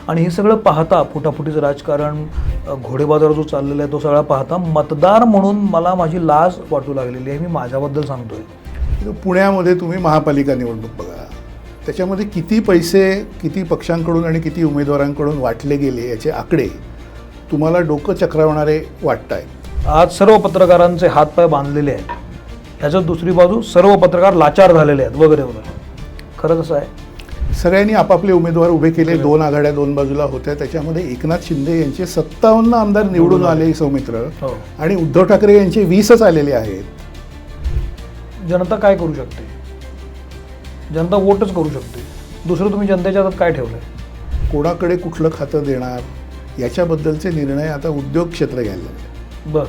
आणि हे सगळं पाहता, फुटाफुटीचं राजकारण, घोडेबाजार जो चाललेला आहे तो सगळा पाहता मतदार म्हणून मला माझी लाज वाटू लागलेली आहे. मी माझ्याबद्दल सांगतोय. पुण्यामध्ये तुम्ही महापालिका निवडणूक बघा, त्याच्यामध्ये किती पैसे किती पक्षांकडून आणि किती उमेदवारांकडून वाटले गेले याचे आकडे तुम्हाला डोकं चक्रावणारे वाटत आहेत. आज सर्व पत्रकारांचे हातपाय बांधलेले आहेत, त्याच्यात दुसरी बाजू सर्व पत्रकार लाचार झालेले आहेत वगैरे वगैरे. खरंच असं आहे. सगळ्यांनी आपापले उमेदवार उभे केले, 2 आघाड्या 2 बाजूला होत्या. त्याच्यामध्ये एकनाथ शिंदे यांचे 57 आमदार निवडून आले सौमित्र, आणि उद्धव ठाकरे यांचे 20च आलेले आहेत. जनता काय करू शकते? जनता वोटच करू शकते. दुसरं तुम्ही जनतेच्या हातात काय ठेवलंय? कोणाकडे कुठलं खातं देणार याच्याबद्दलचे निर्णय आता उद्योग क्षेत्र घ्यायला लागले. बरं,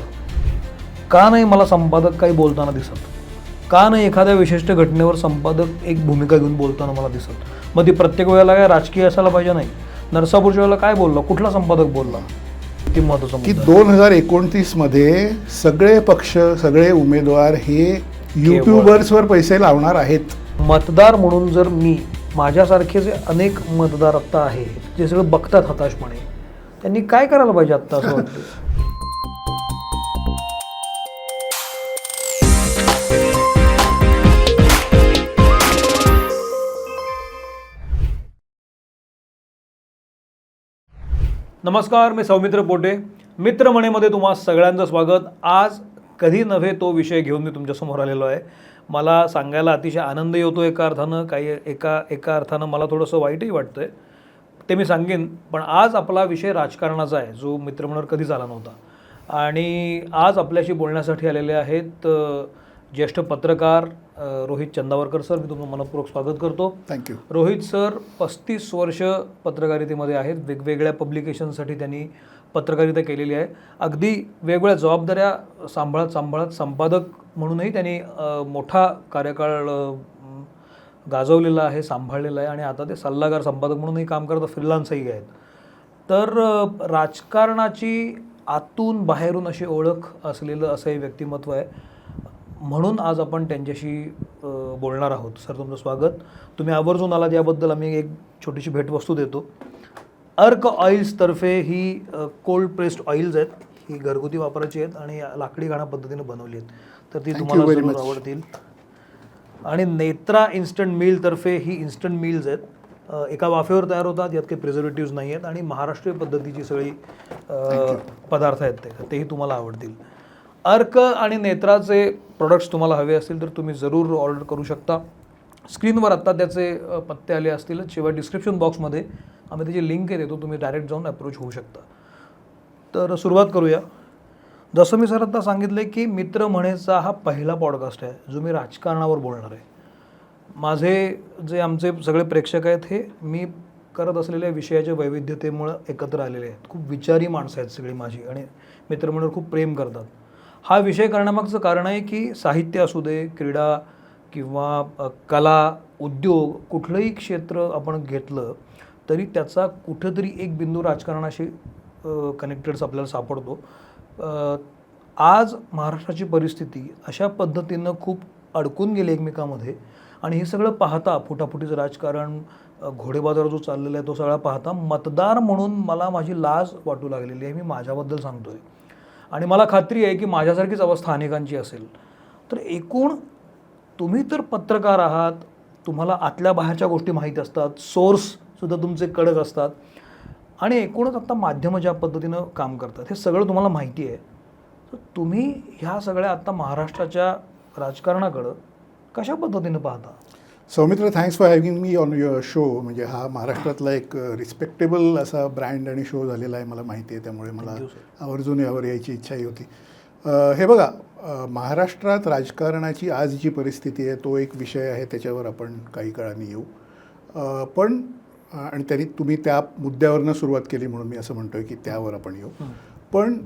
का नाही मला संपादक काही बोलताना दिसत? का नाही एखाद्या विशिष्ट घटनेवर संपादक एक भूमिका घेऊन बोलताना मला दिसत? मग ती प्रत्येक वेळेला काय राजकीय असायला पाहिजे? नाही. नरसापूरच्या वेळेला काय बोलला? कुठला संपादक बोलला? किती महत्त्वाचं की 2029 मध्ये सगळे पक्ष सगळे उमेदवार हे यूट्यूबर्सवर पैसे लावणार आहेत. मतदार म्हणून जर मी, माझ्यासारखे जे अनेक मतदार आत्ता आहेत जे सगळं बघतात हताशपणे, त्यांनी काय करायला पाहिजे आत्ता असं वाटतं? नमस्कार, मी सौमित्र पोटे. मित्रमणेमध्ये तुम्हा सगळ्यांचं स्वागत. आज कधी नव्हे तो विषय घेऊन मी तुमच्यासमोर आलेलो आहे. मला सांगायला अतिशय आनंदही होतो एका अर्थानं, काही एका अर्थानं मला थोडंसं वाईटही वाटतं आहे, ते मी सांगेन. पण आज आपला विषय राजकारणाचा आहे, जो मित्रमंडळावर कधीच आला नव्हता. आणि आज आपल्याशी बोलण्यासाठी आलेले आहेत ज्येष्ठ पत्रकार रोहित चंदावरकर सर. मी तुमचं मनपूर्वक स्वागत करतो. थँक्यू. रोहित सर 35 वर्ष पत्रकारितेमध्ये आहेत. वेगवेगळ्या पब्लिकेशनसाठी त्यांनी पत्रकारिता केलेली आहे. अगदी वेगवेगळ्या जबाबदाऱ्या सांभाळत संपादक म्हणूनही त्यांनी मोठा कार्यकाळ गाजवलेला आहे, सांभाळलेला आहे. आणि आता ते सल्लागार संपादक म्हणूनही काम करतात, फ्रीलान्सही आहेत. तर राजकारणाची आतून बाहेरून अशी ओळख असलेलं असं हे व्यक्तिमत्व आहे. म्हणून आज आपण त्यांच्याशी बोलणार आहोत. सर, तुमचं स्वागत. तुम्ही आवर्जून आलात याबद्दल आम्ही एक छोटीशी भेटवस्तू देतो. अर्क ऑइल्सतर्फे ही कोल्ड प्रेस्ड ऑइल्स आहेत. ही घरगुती वापराची आहेत आणि लाकडी घाणा पद्धतीने बनवली आहेत, तर ती तुम्हाला जरूर आवडतील. आणि नेत्रा इन्स्टंट मीलतर्फे ही इन्स्टंट मील्स आहेत. एका वाफेवर तयार होतात, यात काही प्रिझर्वेटिव्ज नाही आहेत आणि महाराष्ट्रीय पद्धतीची सगळी पदार्थ आहेत तेही तुम्हाला आवडतील. अर्क आणि नेत्राचे प्रोडक्ट्स तुम्हाला हवे असतील तर तुम्ही जरूर ऑर्डर करू शकता. स्क्रीनवर आत्ता त्याचे पत्ते आले असतील, शिवाय डिस्क्रिप्शन बॉक्समध्ये आम्ही त्याची लिंक देतो, तुम्ही डायरेक्ट जाऊन अप्रोच होऊ शकता. तर सुरुवात करूया. जसं मी सर आत्ता सांगितलं की मित्र म्हणेचा हा पहिला पॉडकास्ट आहे जो मी राजकारणावर बोलणार आहे. माझे जे आमचे सगळे प्रेक्षक आहेत हे मी करत असलेल्या विषयाच्या वैविध्यतेमुळं एकत्र आलेले आहेत. खूप विचारी माणसं आहेत सगळी माझी, आणि मित्रमंडळ खूप प्रेम करतात. हा विषय करण्यामागचं कारण आहे की साहित्य असू दे, क्रीडा किंवा कला, उद्योग, कुठलंही क्षेत्र आपण घेतलं तरी त्याचा कुठंतरी एक बिंदू राजकारणाशी कनेक्टेड्स आपल्याला सापडतो. आज महाराष्ट्राची परिस्थिती अशा पद्धतीनं खूप अडकून गेली एकमेकामध्ये, आणि हे सगळं पाहता, फुटाफुटीचं राजकारण, घोडेबाजार जो चाललेला आहे तो सगळा पाहता मतदार म्हणून मला माझी लाज वाटू लागलेली आहे. मी माझ्याबद्दल सांगतोय, आणि मला खात्री आहे की माझ्यासारखीच अवस्था अनेकांची असेल. तर एकूण तुम्ही तर पत्रकार आहात, तुम्हाला आतल्या बाहेरच्या गोष्टी माहीत असतात, सोर्ससुद्धा तुमचे कडक असतात, आणि एकूणच आत्ता माध्यमं ज्या पद्धतीनं काम करतात हे सगळं तुम्हाला माहिती आहे. तर तुम्ही ह्या सगळ्या आत्ता महाराष्ट्राच्या राजकारणाकडं कशा पद्धतीनं पाहता? Saumitra, thanks for having me on your show. म्हणजे हा महाराष्ट्रातला एक रिस्पेक्टेबल असा ब्रँड आणि शो झालेला आहे, मला माहिती आहे. त्यामुळे मला आवर्जून यावर यायची इच्छाही होती. हे बघा, महाराष्ट्रात राजकारणाची आज जी परिस्थिती आहे तो एक विषय आहे, त्याच्यावर आपण काही काळाने येऊ. पण आणि त्यांनी तुम्ही त्या मुद्द्यावरनं सुरुवात केली म्हणून मी असं म्हणतो आहे की त्यावर आपण येऊ. पण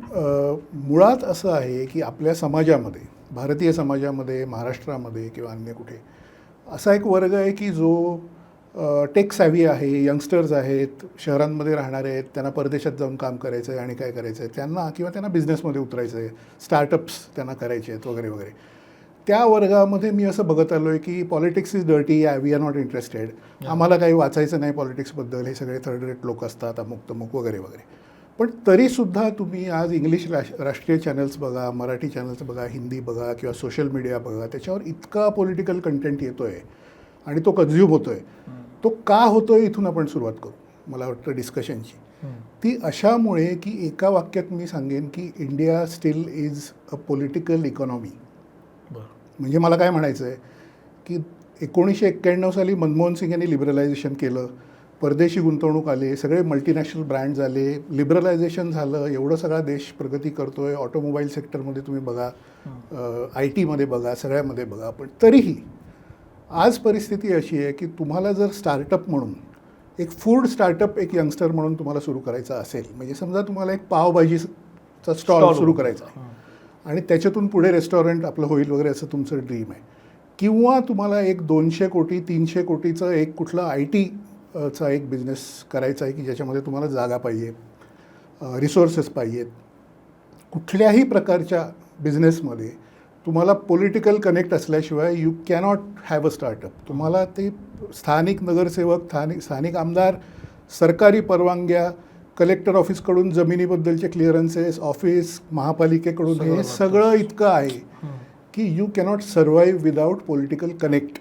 मुळात असं आहे की आपल्या समाजामध्ये, भारतीय समाजामध्ये, महाराष्ट्रामध्ये किंवा अन्य कुठे असा एक वर्ग आहे की जो टेक सॅव्ही आहे, यंगस्टर्स आहेत, शहरांमध्ये राहणारे आहेत, त्यांना परदेशात जाऊन काम करायचं आहे आणि काय करायचं आहे त्यांना, किंवा त्यांना बिझनेसमध्ये उतरायचं आहे, स्टार्टअप्स त्यांना करायचे आहेत वगैरे वगैरे. त्या वर्गामध्ये मी असं बघत आलो आहे की politics is dirty, we are not interested, आम्हाला काही वाचायचं नाही पॉलिटिक्सबद्दल, हे सगळे थर्ड रेट लोक असतात, अमुक तमुक वगैरे वगैरे. पण तरीसुद्धा तुम्ही आज इंग्लिश राष्ट्रीय चॅनल्स बघा, मराठी चॅनल्स बघा, हिंदी बघा किंवा सोशल मीडिया बघा, त्याच्यावर इतका पॉलिटिकल कंटेंट येतो आहे आणि तो कन्झ्युम होतो आहे. तो का होतो आहे इथून आपण सुरुवात करू, मला वाटतं डिस्कशनची. ती अशामुळे की एका वाक्यात मी सांगेन की India steel is a political economy. म्हणजे मला काय म्हणायचं आहे की 1991 साली मनमोहन सिंग यांनी लिबरलायझेशन केलं, परदेशी गुंतवणूक आले, सगळे मल्टीनॅशनल ब्रँड्स आले, लिबरलायझेशन झालं, एवढं सगळा देश प्रगती करतो आहे. ऑटोमोबाईल सेक्टरमध्ये तुम्ही बघा, IT मध्ये बघा, सगळ्यामध्ये बघा. पण तरीही आज परिस्थिती अशी आहे की तुम्हाला जर स्टार्टअप म्हणून एक फूड स्टार्टअप एक यंगस्टर म्हणून तुम्हाला सुरू करायचा असेल, म्हणजे समजा तुम्हाला एक पावभाजीचा स्टॉल सुरू करायचा आहे आणि त्याच्यातून पुढे रेस्टॉरंट आपलं होईल वगैरे, असं तुमचं ड्रीम आहे, किंवा तुम्हाला एक 200 कोटी 300 कोटीचं एक कुठलं IT चा एक बिझनेस करायचा आहे की ज्याच्यामध्ये तुम्हाला जागा पाहिजे, रिसोर्सेस पाहिजेत. कुठल्याही प्रकारच्या बिझनेसमध्ये तुम्हाला पॉलिटिकल कनेक्ट असल्याशिवाय you cannot have a startup. तुम्हाला ते स्थानिक नगरसेवक, स्थानिक आमदार, सरकारी परवानग्या, कलेक्टर ऑफिसकडून जमिनीबद्दलचे क्लिअरन्सेस, ऑफिस महापालिकेकडून, हे सगळं इतकं आहे की you cannot survive without political connect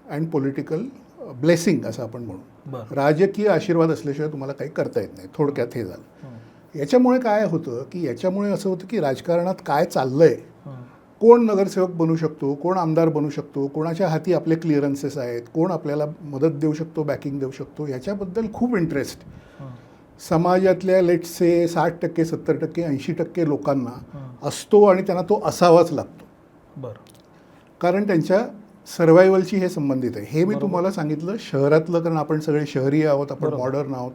and political blessing, असं आपण म्हणू. राजकीय आशीर्वाद असल्याशिवाय तुम्हाला काही करता येत नाही. थोडक्यात हे झालं. याच्यामुळे काय होतं की याच्यामुळे असं होतं की राजकारणात काय चाललंय, कोण नगरसेवक बनू शकतो, कोण आमदार बनू शकतो, कोणाच्या हाती आपले क्लिअरन्सेस आहेत, कोण आपल्याला मदत देऊ शकतो, बॅकिंग देऊ शकतो, याच्याबद्दल खूप इंटरेस्ट समाजातल्या लेट्स से 60%, 70%, 80% लोकांना असतो आणि त्यांना तो असावाच लागतो. कारण त्यांच्या सर्वायवलशी हे संबंधित आहे. हे मी तुम्हाला सांगितलं शहरातलं, कारण आपण सगळे शहरी आहोत, आपण मॉडर्न आहोत,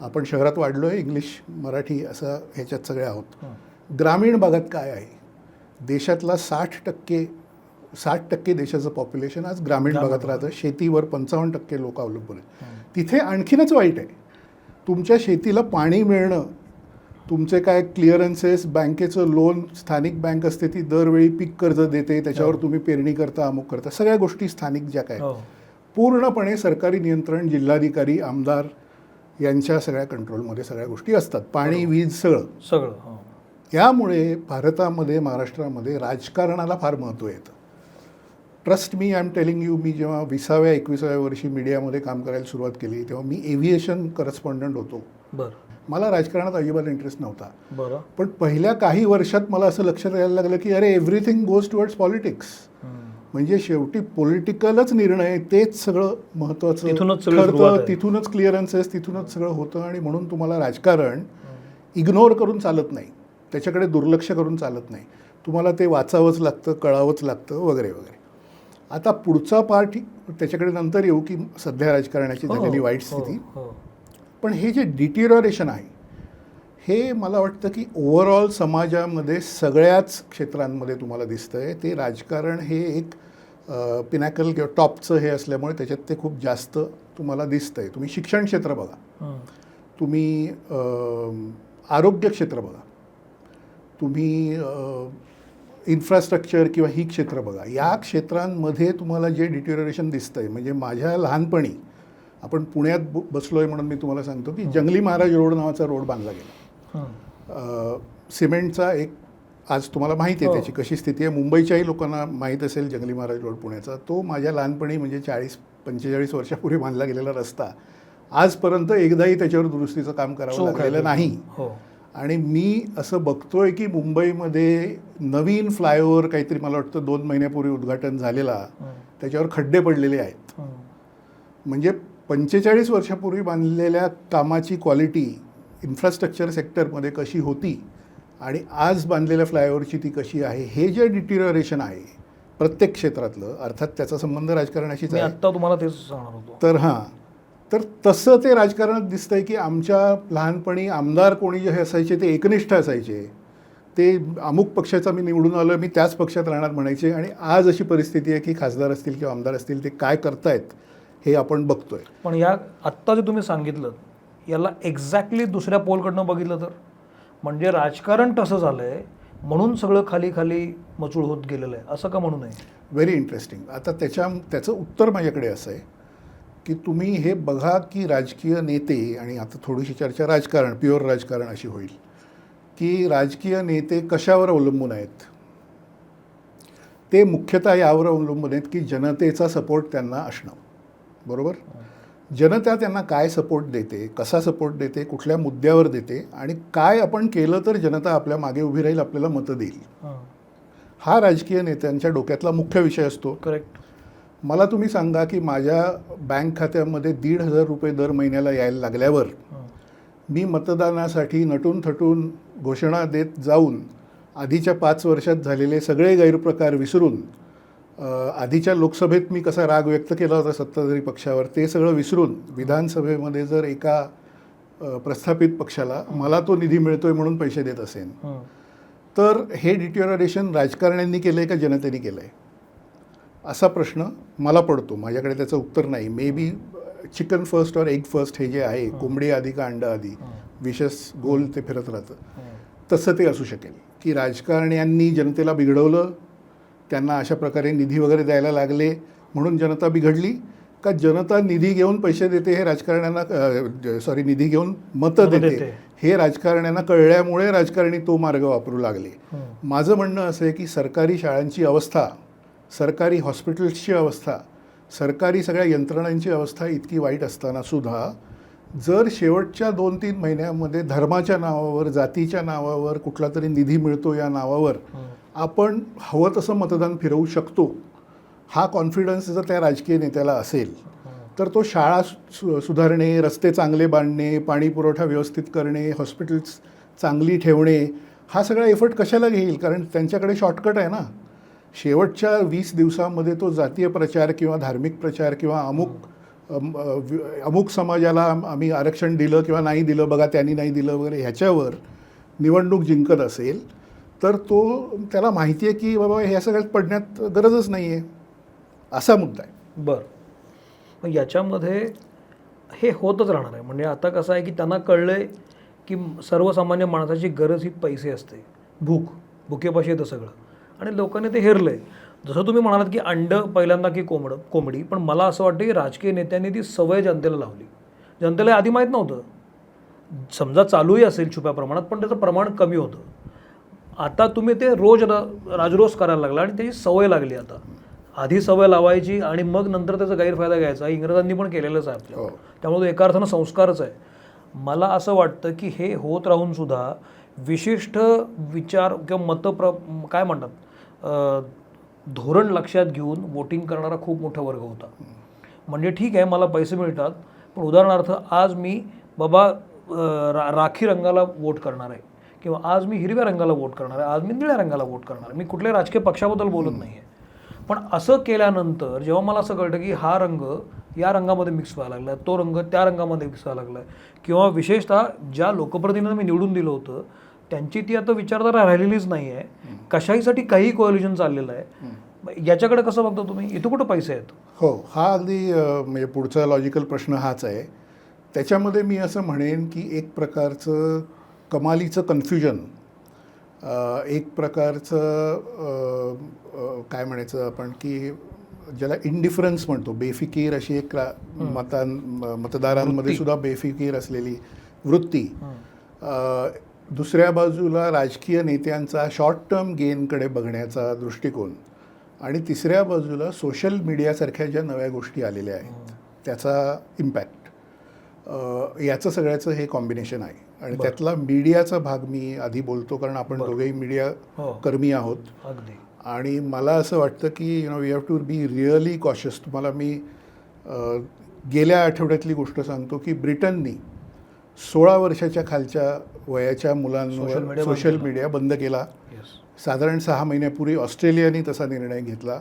आपण शहरात वाढलो आहे, इंग्लिश मराठी असं ह्याच्यात सगळे आहोत. ग्रामीण भागात काय आहे, देशातला 60% देशाचं पॉप्युलेशन आज ग्रामीण भागात राहतं. शेतीवर 55% लोक अवलंबून आहेत. तिथे आणखीनच वाईट आहे. तुमच्या शेतीला पाणी मिळणं, तुमचे काय क्लिअरन्सेस, बँकेचं लोन, स्थानिक बँक असते ती दरवेळी पीक कर्ज देते, त्याच्यावर तुम्ही पेरणी करता, अमुक करता, सगळ्या गोष्टी स्थानिक ज्या काय पूर्णपणे सरकारी नियंत्रण, जिल्हाधिकारी, आमदार यांच्या सगळ्या कंट्रोलमध्ये सगळ्या गोष्टी असतात. पाणी, वीज, सगळं. यामुळे भारतामध्ये, महाराष्ट्रामध्ये राजकारणाला फार महत्त्व येतं. ट्रस्ट मी, आय एम टेलिंग यू, मी जेव्हा 20व्या-21व्या वर्षी मीडियामध्ये काम करायला सुरुवात केली तेव्हा मी एव्हिएशन करस्पॉन्डंट होतो. मला राजकारणात अजिबात इंटरेस्ट नव्हता. पण पहिल्या काही वर्षात मला असं लक्षात यायला लागलं की अरे एव्हरीथिंग गोज टुवर्ड्स पॉलिटिक्स. म्हणजे शेवटी पॉलिटिकलच निर्णय, तेच सगळं महत्त्वाचं ठरतं, तिथूनच क्लिअरन्सेस, तिथूनच सगळं होतं. आणि म्हणून तुम्हाला राजकारण इग्नोर करून चालत नाही, त्याच्याकडे दुर्लक्ष करून चालत नाही, तुम्हाला ते वाचावंच लागतं, कळावंच लागतं वगैरे वगैरे. आता पुढचा पार्ट त्याच्याकडे नंतर येऊ की सध्या राजकारणाची झालेली वाईट स्थिती. पण हे जे डिटिरिओरेशन आहे हे मला वाटतं की ओव्हरऑल समाजामध्ये सगळ्याच क्षेत्रांमध्ये तुम्हाला दिसतं आहे. ते राजकारण हे एक पिनॅकल किंवा टॉपचं हे असल्यामुळे त्याच्यात ते खूप जास्त तुम्हाला दिसतं आहे. तुम्ही शिक्षण क्षेत्र बघा, तुम्ही आरोग्य क्षेत्र बघा, तुम्ही इन्फ्रास्ट्रक्चर किंवा ही क्षेत्र बघा. या क्षेत्रांमध्ये तुम्हाला जे डिटिरिओरेशन दिसतं आहे, म्हणजे माझ्या लहानपणी आपण पुण्यात बसलो आहे म्हणून मी तुम्हाला सांगतो की जंगली महाराज रोड नावाचा रोड बांधला गेला, सिमेंटचा एक. आज तुम्हाला माहिती आहे त्याची कशी स्थिती आहे, मुंबईच्याही लोकांना माहीत असेल जंगली महाराज रोड पुण्याचा. तो माझ्या लहानपणी म्हणजे 40-45 वर्षापूर्वी बांधला गेलेला रस्ता आजपर्यंत एकदाही त्याच्यावर दुरुस्तीचं काम करावं लागलेलं नाही. आणि मी असं बघतोय की मुंबईमध्ये नवीन फ्लायओव्हर काहीतरी मला वाटतं 2 महिन्यापूर्वी उद्घाटन झालेला, त्याच्यावर खड्डे पडलेले आहेत. म्हणजे 45 वर्षापूर्वी बांधलेल्या कामाची क्वालिटी इन्फ्रास्ट्रक्चर सेक्टरमध्ये कशी होती आणि आज बांधलेल्या फ्लायओव्हरची ती कशी आहे, हे जे डिटिरिओरेशन आहे प्रत्येक क्षेत्रातलं, अर्थात त्याचा संबंध राजकारणाशीच आहे. आता तुम्हाला तेच सांगणार होतो. तर तसं ते राजकारणात दिसतंय की आमच्या लहानपणी आमदार कोणी जे असायचे ते एकनिष्ठ असायचे, ते अमुक पक्षाचा मी निवडून आलो, मी त्याच पक्षात राहणार म्हणायचे. आणि आज अशी परिस्थिती आहे की खासदार असतील किंवा आमदार असतील ते काय करतायत हे आपण बघतोय. पण या आत्ता जे तुम्ही सांगितलं याला एक्झॅक्टली दुसऱ्या पोलकडनं बघितलं तर म्हणजे राजकारण तसं झालं आहे म्हणून सगळं खाली खाली मचूळ होत गेलेलं आहे असं का म्हणू नये? Very interesting. आता त्याचं उत्तर माझ्याकडे असं आहे की तुम्ही हे बघा की राजकीय नेते, आणि आता थोडीशी चर्चा राजकारण, प्युअर राजकारण अशी होईल, की राजकीय नेते कशावर अवलंबून आहेत. ते मुख्यतः यावर अवलंबून आहेत की जनतेचा सपोर्ट त्यांना असणं. बरोबर? जनता त्यांना काय सपोर्ट देते, कसा सपोर्ट देते, कुठल्या मुद्द्यावर देते, आणि काय आपण केलं तर जनता आपल्या मागे उभी राहील, आपल्याला मतं देईल, हा राजकीय नेत्यांच्या डोक्यातला मुख्य विषय असतो. करेक्ट. मला तुम्ही सांगा की माझ्या बँक खात्यामध्ये 1,500 रुपये दर महिन्याला यायला लागल्यावर मी मतदानासाठी नटून थटून घोषणा देत जाऊन आधीच्या 5 वर्षात झालेले सगळे गैरप्रकार विसरून, आधीच्या लोकसभेत मी कसा राग व्यक्त केला होता सत्ताधारी पक्षावर ते सगळं विसरून, विधानसभेमध्ये जर एका प्रस्थापित पक्षाला मला तो निधी मिळतोय म्हणून पैसे देत असेल, तर हे डिटेरिओरेशन राजकारण्यांनी केलं आहे का जनतेने केलं आहे, असा प्रश्न मला पडतो. माझ्याकडे त्याचं उत्तर नाही. मे बी चिकन फर्स्ट और एग फर्स्ट हे जे आहे, कोंबडी आधी का अंडा आधी, विशेष गोल ते फिरत राहतं, तसं ते असू शकेल की राजकारण्यांनी जनतेला बिघडवलं, त्यांना अशा प्रकारे निधी वगैरे द्यायला लागले म्हणून जनता बिघडली, का जनता निधी घेऊन पैसे देते हे राजकारण्यांना, निधी घेऊन मतं देते हे राजकारण्यांना कळल्यामुळे राजकारणी तो मार्ग वापरू लागले. माझं म्हणणं असं आहे की सरकारी शाळांची अवस्था, सरकारी हॉस्पिटल्सची अवस्था, सरकारी सगळ्या यंत्रणांची अवस्था इतकी वाईट असताना सुद्धा जर शेवटच्या 2-3 महिन्यामध्ये धर्माच्या नावावर, जातीच्या नावावर कुठला तरी निधी मिळतो या नावावर आपण हवं तसं मतदान फिरवू शकतो, हा कॉन्फिडन्स जर त्या राजकीय नेत्याला असेल, तर तो शाळा सुधारणे, रस्ते चांगले बांधणे, पाणी पुरवठा व्यवस्थित करणे, हॉस्पिटल्स चांगली ठेवणे, हा सगळा एफर्ट कशाला घेईल? कारण त्यांच्याकडे शॉर्टकट आहे ना. शेवटच्या 20 दिवसामध्ये तो जातीय प्रचार किंवा धार्मिक प्रचार किंवा अमुक समाजाला आम्ही आरक्षण दिलं किंवा नाही दिलं, बघा त्यांनी नाही दिलं वगैरे, ह्याच्यावर निवडणूक जिंकत असेल तर त्याला माहिती आहे की बाबा ह्या सगळ्यात पडण्यात गरजच नाही आहे, असा मुद्दा आहे. बरं, मग याच्यामध्ये हे होतच राहणार आहे. म्हणजे आता कसं आहे की त्यांना कळलं आहे की सर्वसामान्य माणसाची गरज ही पैसे असते, भुकेपाशी येतं सगळं, आणि लोकांनी ते हेरलं आहे. जसं तुम्ही म्हणालात की अंडं पहिल्यांदा की कोंबडी, पण मला असं वाटतं की राजकीय नेत्यांनी ती सवय जनतेला लावली. जनतेला आधी माहीत नव्हतं, समजा चालूही असेल छुप्या प्रमाणात, पण त्याचं प्रमाण कमी होतं. आता तुम्ही ते रोज राजरोज करायला लागला आणि त्याची सवय लागली. आता आधी सवय लावायची आणि मग नंतर त्याचा गैरफायदा घ्यायचा, इंग्रजांनी पण केलेलंच आहे आपल्या. त्यामुळे तो एका अर्थानं संस्कारच आहे. मला असं वाटतं की हे होत राहून सुद्धा विशिष्ट विचार किंवा काय म्हणतात, धोरण लक्षात घेऊन वोटिंग करणारा खूप मोठा वर्ग होता. म्हणजे ठीक आहे मला पैसे मिळतात, पण उदाहरणार्थ आज मी बाबा राखी रंगाला वोट करणार आहे, किंवा आज मी हिरव्या रंगाला वोट करणार आहे, आज मी निळ्या रंगाला वोट करणार आहे. मी कुठल्याही राजकीय पक्षाबद्दल बोलत नाही आहे, पण असं केल्यानंतर जेव्हा मला असं कळतं की हा रंग या रंगामध्ये मिक्स व्हायला लागला, तो रंग त्या रंगामध्ये मिक्स व्हायला लागला, किंवा विशेषतः ज्या लोकप्रतिनिधींना मी निवडून दिलं होतं त्यांची ती आता विचारधारा राहिलेलीच नाही आहे, कशाहीसाठी काही कोअलिशन चाललेलं आहे, याच्याकडे कसं बघता तुम्ही? इथं कुठं पैसे आहेत? हो, हा अगदी म्हणजे पुढचा लॉजिकल प्रश्न हाच आहे. त्याच्यामध्ये मी असं म्हणेन की एक प्रकारचं कमालीचं कन्फ्युजन, एक प्रकारचं काय म्हणायचं आपण की ज्याला इंडिफरन्स म्हणतो, बेफिकीर अशी एक मतदारांमध्ये सुद्धा बेफिकीर असलेली वृत्ती, दुसऱ्या बाजूला राजकीय नेत्यांचा शॉर्ट टर्म गेनकडे बघण्याचा दृष्टिकोन, आणि तिसऱ्या बाजूला सोशल मीडियासारख्या ज्या नव्या गोष्टी आलेल्या आहेत त्याचा इम्पॅक्ट, याचं सगळ्याचं हे कॉम्बिनेशन आहे. आणि त्यातला मीडियाचा भाग मी आधी बोलतो, कारण आपण दोघेही मीडिया कर्मी आहोत. अगदी. आणि मला असं वाटतं की we have to be really cautious. तुम्हाला मी गेल्या आठवड्यातली गोष्ट सांगतो की ब्रिटननी 16 वर्षाच्या खालच्या वयाच्या मुलांवर सोशल मीडिया बंद केला. साधारण 6 महिन्यापूर्वी ऑस्ट्रेलियाने तसा निर्णय घेतला.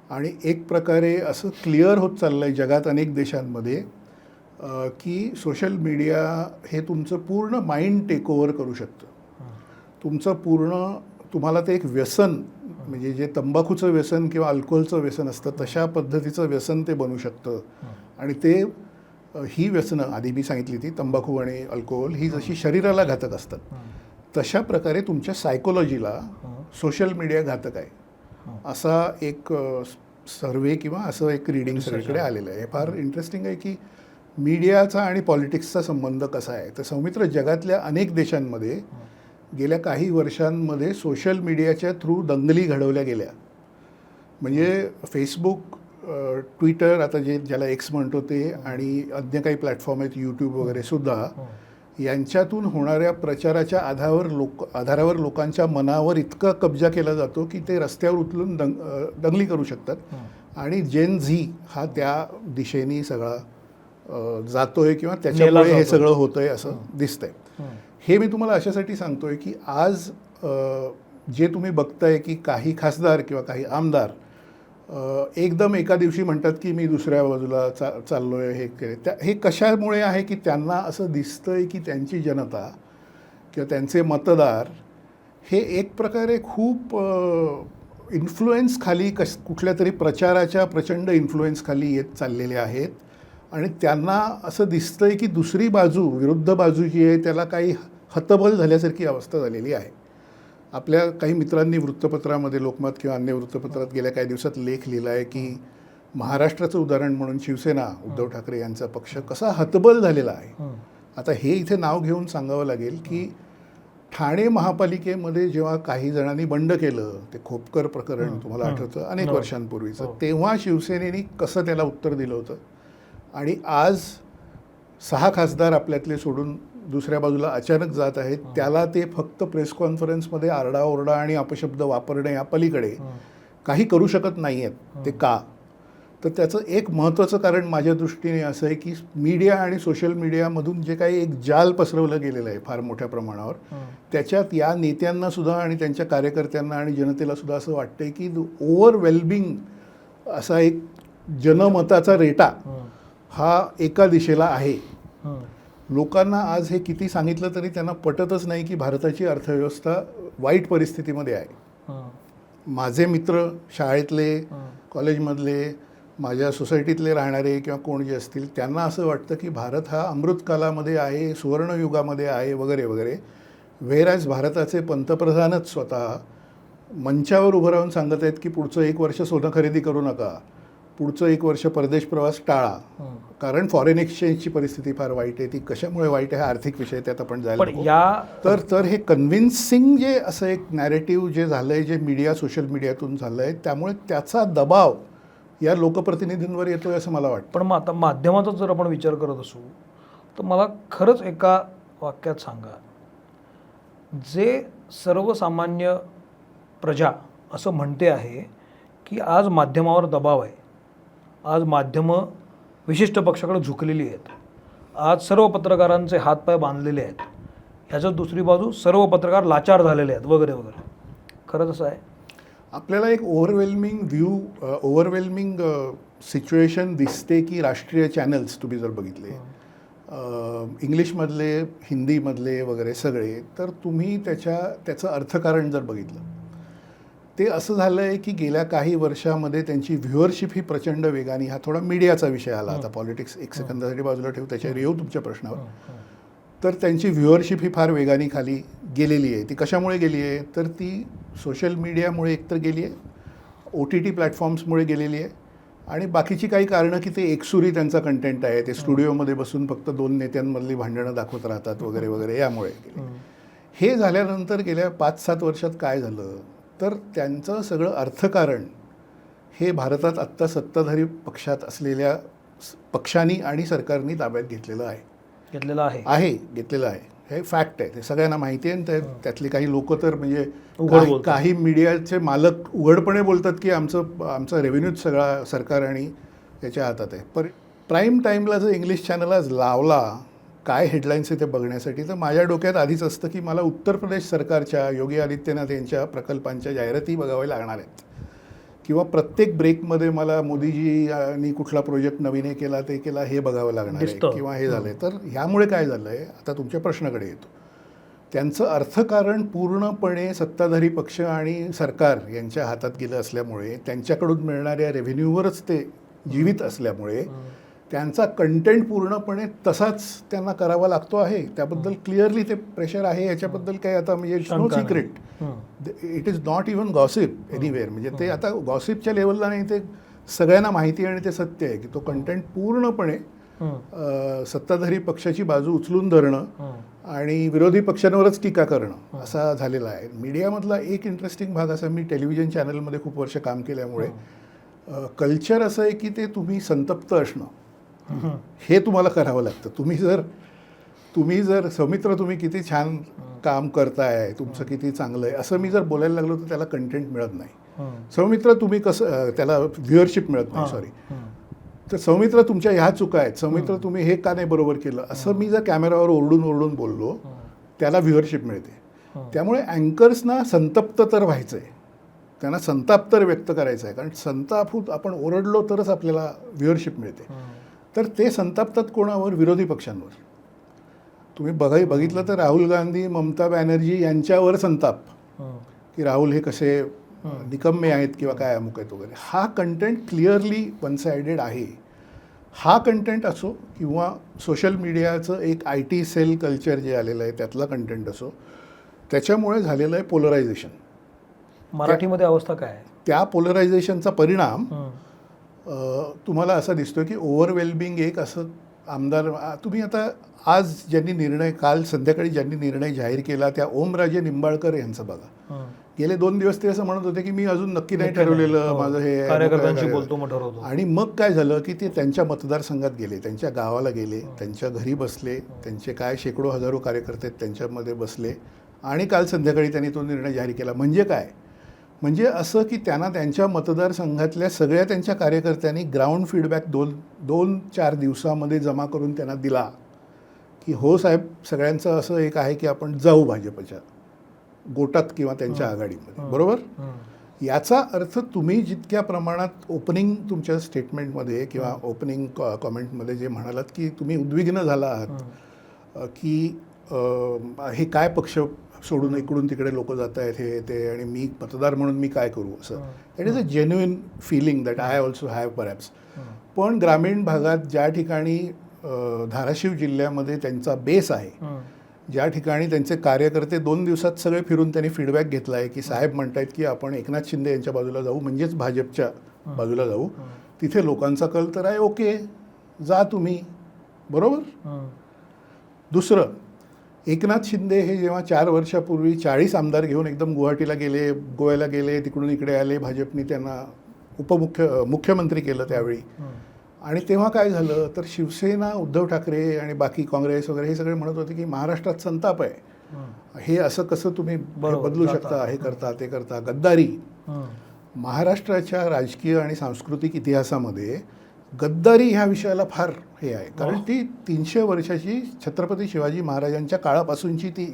आणि एक प्रकारे असं क्लिअर होत चाललं आहे जगात अनेक देशांमध्ये की सोशल मीडिया हे तुमचं पूर्ण माइंड टेक ओव्हर करू शकतं. तुम्हाला ते एक व्यसन, म्हणजे जे तंबाखूचं व्यसन किंवा अल्कोहोलचं व्यसन असतं तशा पद्धतीचं व्यसन ते बनू शकतं. आणि ही व्यसनं आधी मी सांगितली ती तंबाखू आणि अल्कोहोल ही जशी शरीराला घातक असतात तशा प्रकारे तुमच्या सायकोलॉजीला सोशल मीडिया घातक आहे असा एक सर्वे किंवा असं एक रीडिंग सगळीकडे आलेलं आहे. हे फार इंटरेस्टिंग आहे की मीडियाचा आणि पॉलिटिक्सचा संबंध कसा आहे. तर सौमित्र, जगातल्या अनेक देशांमध्ये गेल्या काही वर्षांमध्ये सोशल मीडियाच्या थ्रू दंगली घडवल्या गेल्या. म्हणजे फेसबुक, ट्विटर, आता ज्याला एक्स म्हणतो ते, आणि अन्य काही प्लॅटफॉर्म आहेत, यूट्यूब वगैरे सुद्धा, यांच्यातून होणाऱ्या प्रचाराच्या आधारावर लोकांच्या मनावर इतका कब्जा केला जातो की ते रस्त्यावर उचलून दंगली करू शकतात. आणि जेन झी हा त्या दिशेने सगळा जातोय किंवा त्याच्यामुळे हे सगळं होतंय असं दिसतंय. हे मी तुम्हाला अशासाठी सांगतोय की आज जे तुम्ही बघताय की काही खासदार किंवा काही आमदार एकदम एका दिवशी म्हणतात की मी दुसऱ्या बाजूला चाललोय, हे कशामुळे आहे की त्यांना असं दिसतंय की त्यांची जनता किंवा त्यांचे मतदार हे एक प्रकारे खूप इन्फ्लुएन्स खाली कुठल्या तरी प्रचाराच्या प्रचंड इन्फ्लुएन्स खाली येत चाललेले आहेत. आणि त्यांना असं दिसतंय की दुसरी बाजू, विरुद्ध बाजू जी आहे त्याला काही हतबल झाल्यासारखी अवस्था झालेली आहे. आपल्या काही मित्रांनी वृत्तपत्रामध्ये, लोकमत किंवा अन्य वृत्तपत्रात गेल्या काही दिवसात लेख लिहिला आहे की महाराष्ट्राचं उदाहरण म्हणून शिवसेना, उद्धव ठाकरे यांचा पक्ष कसा हतबल झालेला आहे. आता हे इथे नाव घेऊन सांगावं लागेल की ठाणे महापालिकेमध्ये जेव्हा काही जणांनी बंड केलं, ते खोपकर प्रकरण तुम्हाला आठवतं अनेक वर्षांपूर्वीचं, तेव्हा शिवसेनेने कसं त्याला उत्तर दिलं होतं. आणि आज 6 खासदार आपल्यातले सोडून दुसऱ्या बाजूला अचानक जात आहेत. त्याला ते फक्त प्रेस कॉन्फरन्समध्ये आरडाओरडा आणि अपशब्द वापरणे या पलीकडे काही करू शकत नाही आहेत. ते का? तर त्याचं एक महत्त्वाचं कारण माझ्या दृष्टीने असं आहे की मीडिया आणि सोशल मीडियामधून जे काही एक जाल पसरवलं गेलेलं आहे फार मोठ्या प्रमाणावर, त्याच्यात या नेत्यांनासुद्धा आणि त्यांच्या कार्यकर्त्यांना आणि जनतेलासुद्धा असं वाटतंय की ओव्हरवेल्मिंग असा एक जनमताचा रेटा हा एका दिशेला आहे. लोकांना आज हे किती सांगितलं तरी त्यांना पटतच नाही की भारताची अर्थव्यवस्था वाईट परिस्थितीमध्ये आहे. माझे मित्र, शाळेतले, कॉलेजमधले, माझ्या सोसायटीतले राहणारे किंवा कोण जे असतील, त्यांना असं वाटतं की भारत हा अमृतकालामध्ये आहे, सुवर्णयुगामध्ये आहे वगैरे वगैरे. व्हेअरॅज भारताचे पंतप्रधानच स्वतः मंचावर उभं राहून सांगत आहेत की पुढचं 1 वर्ष सोनं खरेदी करू नका, पुढचं 1 वर्ष परदेश प्रवास टाळा, कारण फॉरेन एक्सचेंजची परिस्थिती फार वाईट आहे. ती कशामुळे वाईट आहे हा आर्थिक विषय, त्यात आपण जायला तर हे कन्व्हिन्सिंग जे असं एक नॅरेटिव्ह जे झालंय, जे मीडिया, सोशल मीडियातून झालंय, त्यामुळे त्याचा दबाव या लोकप्रतिनिधींवर येतोय असं मला वाटतं. पण मग आता माध्यमाचा जर आपण विचार करत असू तर मला खरंच एका वाक्यात सांगा, जे सर्वसामान्य प्रजा असं म्हणते आहे की आज माध्यमावर दबाव आहे, आज माध्यमं विशिष्ट पक्षाकडे झुकलेली आहेत, आज सर्व पत्रकारांचे हातपाय बांधलेले आहेत, ह्याच्यात दुसरी बाजू सर्व पत्रकार लाचार झालेले आहेत वगैरे वगैरे. खरंच असं आहे? आपल्याला एक ओव्हरवेल्मिंग सिच्युएशन दिसते की राष्ट्रीय चॅनल्स तुम्ही जर बघितले, इंग्लिशमधले, हिंदीमधले वगैरे सगळे, तर तुम्ही त्याचं अर्थकारण जर बघितलं, ते असं झालं आहे की गेल्या काही वर्षामध्ये त्यांची व्ह्युअरशिप ही प्रचंड वेगाने, हा थोडा मीडियाचा विषय आला, आता पॉलिटिक्स एक सेकंदासाठी बाजूला ठेवू, त्याच्यावर येऊ तुमच्या प्रश्नावर. तर त्यांची व्ह्युअरशिप ही फार वेगाने खाली गेलेली आहे. ती कशामुळे गेली आहे? तर ती सोशल मीडियामुळे एकतर गेली आहे, OTT प्लॅटफॉर्म्समुळे गेलेली आहे, आणि बाकीची काही कारणं की ते एकसुरी त्यांचा कंटेंट आहे, ते स्टुडिओमध्ये बसून फक्त 2 नेत्यांमधली भांडणं दाखवत राहतात वगैरे वगैरे, यामुळे गेले. हे झाल्यानंतर गेल्या 5-7 वर्षात काय झालं, तर त्यांचं सगळं अर्थकारण हे भारतात आत्ता सत्ताधारी पक्षात असलेल्या पक्षांनी आणि सरकारनी ताब्यात घेतलेलं आहे. हे फॅक्ट आहे, ते सगळ्यांना माहिती आहे. आणि त्यातले काही लोक तर म्हणजे काही मीडियाचे मालक उघडपणे बोलतात की आमचा रेव्हेन्यूच सगळा सरकार आणि त्याच्या हातात आहे. पण प्राईम टाईमला जर इंग्लिश चॅनल आज लावला काय हेडलाईन्स आहे ते बघण्यासाठी, तर माझ्या डोक्यात आधीच असतं की मला उत्तर प्रदेश सरकारच्या योगी आदित्यनाथ यांच्या प्रकल्पांच्या जाहिराती बघाव्या लागणार आहेत, किंवा प्रत्येक ब्रेकमध्ये मला मोदीजींनी कुठला प्रोजेक्ट नवीन केला ते केला हे बघावं लागणार आहे, किंवा हे झालं आहे. तर ह्यामुळे काय झालं आहे, आता तुमच्या प्रश्नाकडे येतो, त्यांचं अर्थकारण पूर्णपणे सत्ताधारी पक्ष आणि सरकार यांच्या हातात गेलं असल्यामुळे, त्यांच्याकडून मिळणाऱ्या रेव्हेन्यूवरच ते जीवित असल्यामुळे त्यांचा कंटेंट पूर्णपणे तसाच त्यांना करावा लागतो आहे. त्याबद्दल क्लिअरली ते प्रेशर आहे. याच्याबद्दल काही आता म्हणजे it's no secret. It is not even gossip anywhere. म्हणजे ते आता गॉसिपच्या लेवलला नाही, ते सगळ्यांना माहिती आणि ते सत्य आहे की तो कंटेंट पूर्णपणे सत्ताधारी पक्षाची बाजू उचलून धरणं आणि विरोधी पक्षांवरच टीका करणं असा झालेला आहे. मीडियामधला एक इंटरेस्टिंग भाग असा, मी टेलिव्हिजन चॅनलमध्ये खूप वर्ष काम केल्यामुळे कल्चर असं आहे की ते तुम्ही संतप्त असणं हे तुम्हाला करावं लागतं. तुम्ही जर सौमित्र तुम्ही किती छान काम करताय, तुमचं किती चांगलं आहे असं मी जर बोलायला लागलो तर त्याला कंटेंट मिळत नाही. सौमित्र तुम्ही कसं, त्याला व्ह्युअरशिप मिळत नाही, सॉरी. तर सौमित्र तुमच्या ह्या चुका आहेत, सौमित्र तुम्ही हे का नाही बरोबर केलं असं मी जर कॅमेरावर ओरडून बोललो त्याला व्ह्युअरशिप मिळते. त्यामुळे अँकर्सना संतप्त तर व्हायचं आहे, त्यांना संताप तर व्यक्त करायचा आहे. कारण संतापूत आपण ओरडलो तरच आपल्याला व्ह्युअरशिप मिळते. तर ते संतापतात कोणावर? विरोधी पक्षांवर. तुम्ही बघितलं तर राहुल गांधी, ममता बॅनर्जी यांच्यावर संताप की राहुल हे कसे निकम्मे आहेत किंवा काय अमुक आहेत वगैरे. हा कंटेंट क्लिअरली वन सायडेड आहे. हा कंटेंट असो किंवा सोशल मीडियाचं एक IT सेल कल्चर जे आलेलं आहे त्यातला कंटेंट असो, त्याच्यामुळे झालेलं आहे पोलरायझेशन. मराठीमध्ये अवस्था काय आहे? त्या पोलरायझेशनचा परिणाम तुम्हाला असा दिसतो की ओव्हरवेल्मिंग एक असं आमदार, तुम्ही आता आज काल संध्याकाळी ज्यांनी निर्णय जाहीर केला त्या ओमराजे निंबाळकर यांचं बघा. गेले 2 दिवस ते असं म्हणत होते की मी अजून नक्की नाही ठरवलेलं, माझं हे कार्यकर्त्यांशी बोलतो मग ठरवतो. आणि मग काय झालं की ते त्यांच्या मतदारसंघात गेले, त्यांच्या गावाला गेले, त्यांच्या घरी बसले, त्यांचे काय शेकडो हजारो कार्यकर्ते त्यांच्यामध्ये बसले आणि काल संध्याकाळी त्यांनी तो निर्णय जाहीर केला. म्हणजे काय? म्हणजे असं की त्यांना त्यांच्या मतदारसंघातल्या सगळ्या त्यांच्या कार्यकर्त्यांनी ग्राउंड फीडबॅक 2-4 दिवसामध्ये जमा करून त्यांना दिला की हो साहेब, सगळ्यांचं असं एक आहे की आपण जाऊ भाजपच्या गोटात किंवा त्यांच्या आघाडीमध्ये, बरोबर. याचा अर्थ तुम्ही जितक्या प्रमाणात ओपनिंग तुमच्या स्टेटमेंटमध्ये किंवा ओपनिंग कॉमेंटमध्ये जे म्हणालात की तुम्ही उद्विग्न झाला आहात की हे काय पक्ष सोडून इकडून तिकडे लोक जात आहेत हे ते, आणि मी मतदार म्हणून मी काय करू असं. That is a genuine feeling that I also have perhaps. पण ग्रामीण भागात ज्या ठिकाणी धाराशिव जिल्ह्यामध्ये त्यांचा बेस आहे, ज्या ठिकाणी त्यांचे कार्यकर्ते 2 दिवसात सगळे फिरून त्यांनी फीडबॅक घेतला आहे की साहेब म्हणतायत की आपण एकनाथ शिंदे यांच्या बाजूला जाऊ, म्हणजेच भाजपच्या बाजूला जाऊ, तिथे लोकांचा कल तर आहे ओके जा तुम्ही, बरोबर. दुसरं, एकनाथ शिंदे हे जेव्हा 4 वर्षापूर्वी 40 आमदार घेऊन एकदम गुवाहाटीला गेले, गोव्याला गेले, तिकडून इकडे आले, भाजपने त्यांना मुख्यमंत्री केलं त्यावेळी. आणि तेव्हा काय झालं तर शिवसेना, उद्धव ठाकरे आणि बाकी काँग्रेस वगैरे हे सगळे म्हणत होते की महाराष्ट्रात संताप आहे, हे असं कसं तुम्ही बदलू शकता, हे करता ते करता, गद्दारी. महाराष्ट्राच्या राजकीय आणि सांस्कृतिक इतिहासामध्ये गद्दारी ह्या विषयाला फार हे आहे, कारण ती 300 वर्षाची छत्रपती शिवाजी महाराजांच्या काळापासूनची ती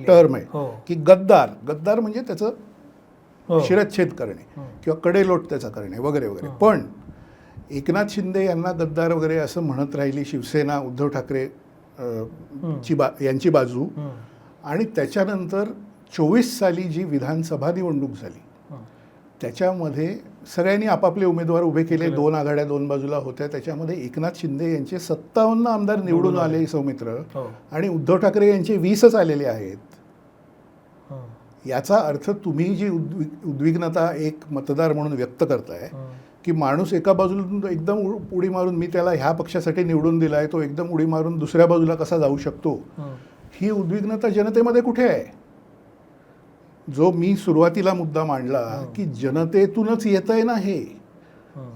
टर्म आहे की गद्दार म्हणजे त्याचं शिरच्छेद करणे किंवा कडेलोट त्याचा करणे वगैरे वगैरे. पण एकनाथ शिंदे यांना गद्दार वगैरे असं म्हणत राहिली शिवसेना, उद्धव ठाकरे यांची बाजू. आणि त्याच्यानंतर 24 साली जी विधानसभा निवडणूक झाली त्याच्यामध्ये सगळ्यांनी आपापले उमेदवार उभे केले, 2 आघाड्या 2 बाजूला होत्या. त्याच्यामध्ये एकनाथ शिंदे यांचे 57 आमदार निवडून आले सौमित्र, आणि उद्धव ठाकरे यांचे 20च आलेले आहेत. याचा अर्थ तुम्ही जी उद्विग्नता एक मतदार म्हणून व्यक्त करताय की माणूस एका बाजूला एकदम उडी मारून मी त्याला ह्या पक्षासाठी निवडून दिला आहे, तो एकदम उडी मारून दुसऱ्या बाजूला कसा जाऊ शकतो, ही उद्विग्नता जनतेमध्ये कुठे आहे? जो मी सुरुवातीला मुद्दा मांडला की जनतेतूनच येत आहे ना, हे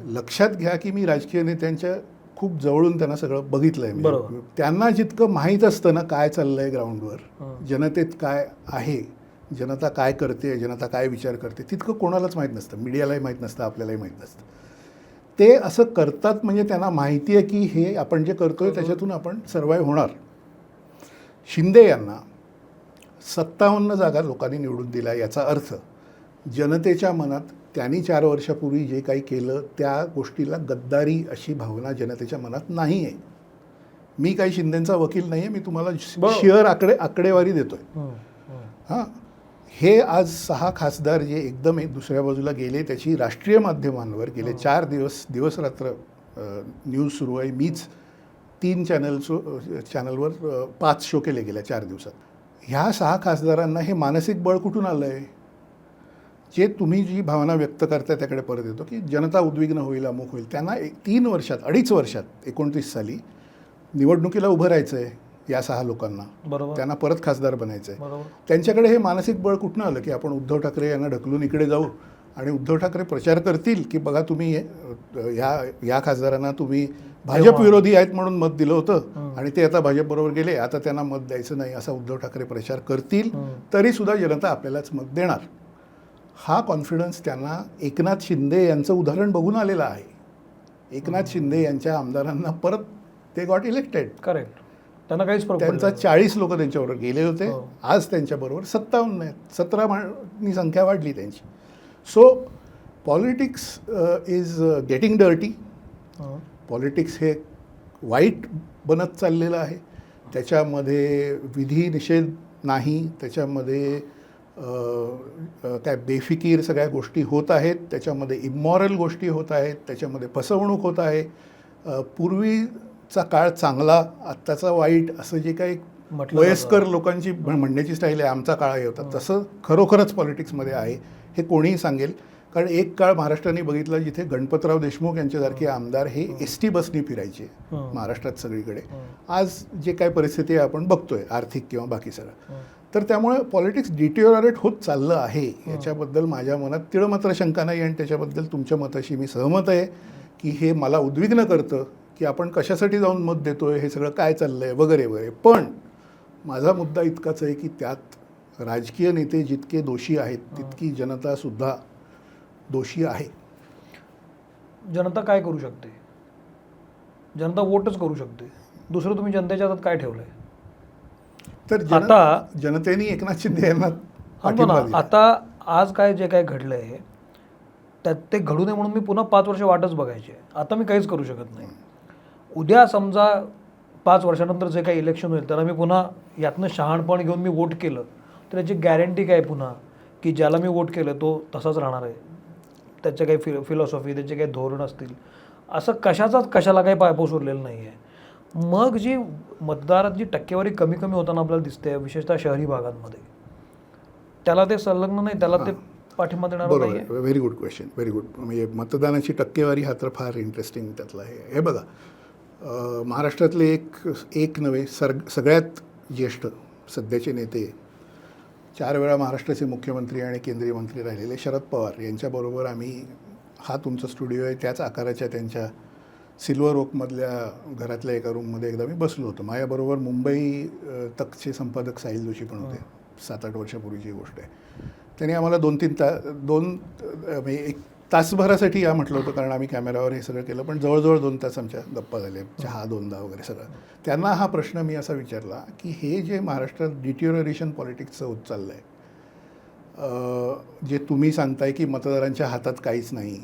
लक्षात घ्या की मी राजकीय नेत्यांच्या खूप जवळून त्यांना सगळं बघितलं आहे. त्यांना जितकं माहीत असतं ना काय चाललंय ग्राउंडवर, जनतेत काय आहे, जनता काय करते, जनता काय विचार करते, तितकं कोणालाच माहीत नसतं. मीडियालाही माहीत नसतं, आपल्यालाही माहीत नसतं. ते असं करतात म्हणजे त्यांना माहिती आहे की हे आपण जे करतोय त्याच्यातून आपण सर्वाईव्ह होणार. शिंदे यांना 57 जागा लोकांनी निवडून दिल्या, याचा अर्थ जनतेच्या मनात त्यांनी 4 वर्षापूर्वी जे काही केलं त्या गोष्टीला गद्दारी अशी भावना जनतेच्या मनात नाही आहे. मी काही शिंदेंचा वकील नाही आहे, मी तुम्हाला शिअर आकडेवारी देतोय. हां, हे आज 6 खासदार जे एकदम एक दुसऱ्या बाजूला गेले त्याची राष्ट्रीय माध्यमांवर गेले 4 दिवस रात्र न्यूज सुरू आहे. मीच 3 चॅनलवर 5 शो केले गेल्या 4 दिवसात. ह्या 6 खासदारांना हे मानसिक बळ कुठून आलं आहे? जे तुम्ही जी भावना व्यक्त करताय त्याकडे परत येतो की जनता उद्विग्न होईल, अमुक होईल. त्यांना 3 वर्षात, 2.5 वर्षात 29 साली निवडणुकीला उभं राहायचं आहे या 6 लोकांना. बरोबर. त्यांना परत खासदार बनायचं आहे. बरोबर. त्यांच्याकडे हे मानसिक बळ कुठून आलं की आपण उद्धव ठाकरे यांना ढकलून इकडे जाऊ आणि उद्धव ठाकरे प्रचार करतील की बघा तुम्ही या खासदारांना तुम्ही भाजप विरोधी आहेत म्हणून मत दिलं होतं आणि ते आता भाजपबरोबर गेले, आता त्यांना मत द्यायचं नाही असा उद्धव ठाकरे प्रचार करतील, तरीसुद्धा जनता आपल्यालाच मत देणार. हा कॉन्फिडन्स त्यांना एकनाथ शिंदे यांचं उदाहरण बघून आलेलं आहे. एकनाथ शिंदे यांच्या आमदारांना परत ते गॉट इलेक्टेड. करेक्ट. त्यांना काहीच त्यांचा 40 लोक त्यांच्याबरोबर गेले होते. आज त्यांच्याबरोबर 57 आहेत. 17 संख्या वाढली त्यांची. So politics is getting dirty. Politics हे वाईट बनत चाललेलं आहे. त्याच्यामध्ये विधी निषेध नाही, त्याच्यामध्ये काय बेफिकीर सगळ्या गोष्टी होत आहेत, त्याच्यामध्ये इमॉरल गोष्टी होत आहेत, त्याच्यामध्ये फसवणूक होत आहे. पूर्वीचा काळ चांगला, आत्ताचा वाईट असं जे काही वयस्कर लोकांची म्हणण्याची स्टाईल आहे, आमचा काळ हे होता, तसं खरोखरच पॉलिटिक्समध्ये आहे हे कोणीही सांगेल. कारण एक काळ महाराष्ट्राने बघितला जिथे गणपतराव देशमुख यांच्यासारखे आमदार हे एस टी बसनी फिरायचे महाराष्ट्रात सगळीकडे. आज जे काय परिस्थिती आहे आपण बघतोय, आर्थिक किंवा बाकी सगळं. तर त्यामुळे पॉलिटिक्स डिटिओररेट होत चाललं आहे. याच्याबद्दल माझ्या मनात तिळमात्र शंका नाही आणि त्याच्याबद्दल तुमच्या मताशी मी सहमत आहे की हे मला उद्विग्न करतं की आपण कशासाठी जाऊन मत देतोय, हे सगळं काय चाललं आहे वगैरे वगैरे. पण माझा मुद्दा इतकाच आहे की त्यात राजकीय नेते जितके दोषी आहेत तितकी जनतासुद्धा दोषी आहे. जनता काय करू शकते? जनता वोटच करू शकते. दुसरं तुम्ही जनतेच्या हातात काय ठेवलंय? तर आता जनतेने एकनाथ शिंदे यांना आता आज काय जे काय घडलंय त्यात ते घडू नये म्हणून मी पुन्हा 5 वर्ष वाटच बघायची. आता मी काहीच करू शकत नाही. उद्या समजा 5 वर्षानंतर जे काही इलेक्शन होईल त्याला मी पुन्हा यातनं शहाणपण घेऊन मी वोट केलं तर याची गॅरंटी काय पुन्हा की ज्याला मी वोट केलं तो तसाच राहणार आहे? त्याचे काही फिलॉसॉफी, त्याचे काही धोरण असतील, असं कशाला काही पायपोस उरलेलं नाही आहे. मग जी मतदारात जी टक्केवारी कमी कमी होताना आपल्याला दिसते विशेषतः शहरी भागांमध्ये, त्याला ते संलग्न नाही, त्याला ते पाठिंबा देणार नाही. बरोबर. Very good question, very good. म्हणजे मतदानाची टक्केवारी हा तर फार इंटरेस्टिंग त्यातला आहे. हे बघा, महाराष्ट्रातले एक नव्हे सगळ्यात ज्येष्ठ सध्याचे नेते, 4 वेळा महाराष्ट्राचे मुख्यमंत्री आणि केंद्रीय मंत्री राहिलेले शरद पवार यांच्याबरोबर आम्ही, हा तुमचा स्टुडिओ आहे त्याच आकाराच्या त्यांच्या सिल्वर ओकमधल्या घरातल्या एका रूममध्ये एकदा मी बसलो होतो. माझ्याबरोबर मुंबई तकचे संपादक साहिल जोशी पण होते. 7-8 वर्षापूर्वीची गोष्ट आहे. त्यांनी आम्हाला 2 म्हणजे 1 तासभरासाठी या म्हटलं होतं कारण आम्ही कॅमेरावर हे सगळं केलं, पण जवळजवळ 2 तास आमच्या गप्पा झाले, चहा 2दा वगैरे सगळं. त्यांना हा प्रश्न मी असा विचारला की हे जे महाराष्ट्रात डिटिओररेशन पॉलिटिक्सचं होत चाललं आहे, जे तुम्ही सांगताय की मतदारांच्या हातात काहीच नाही,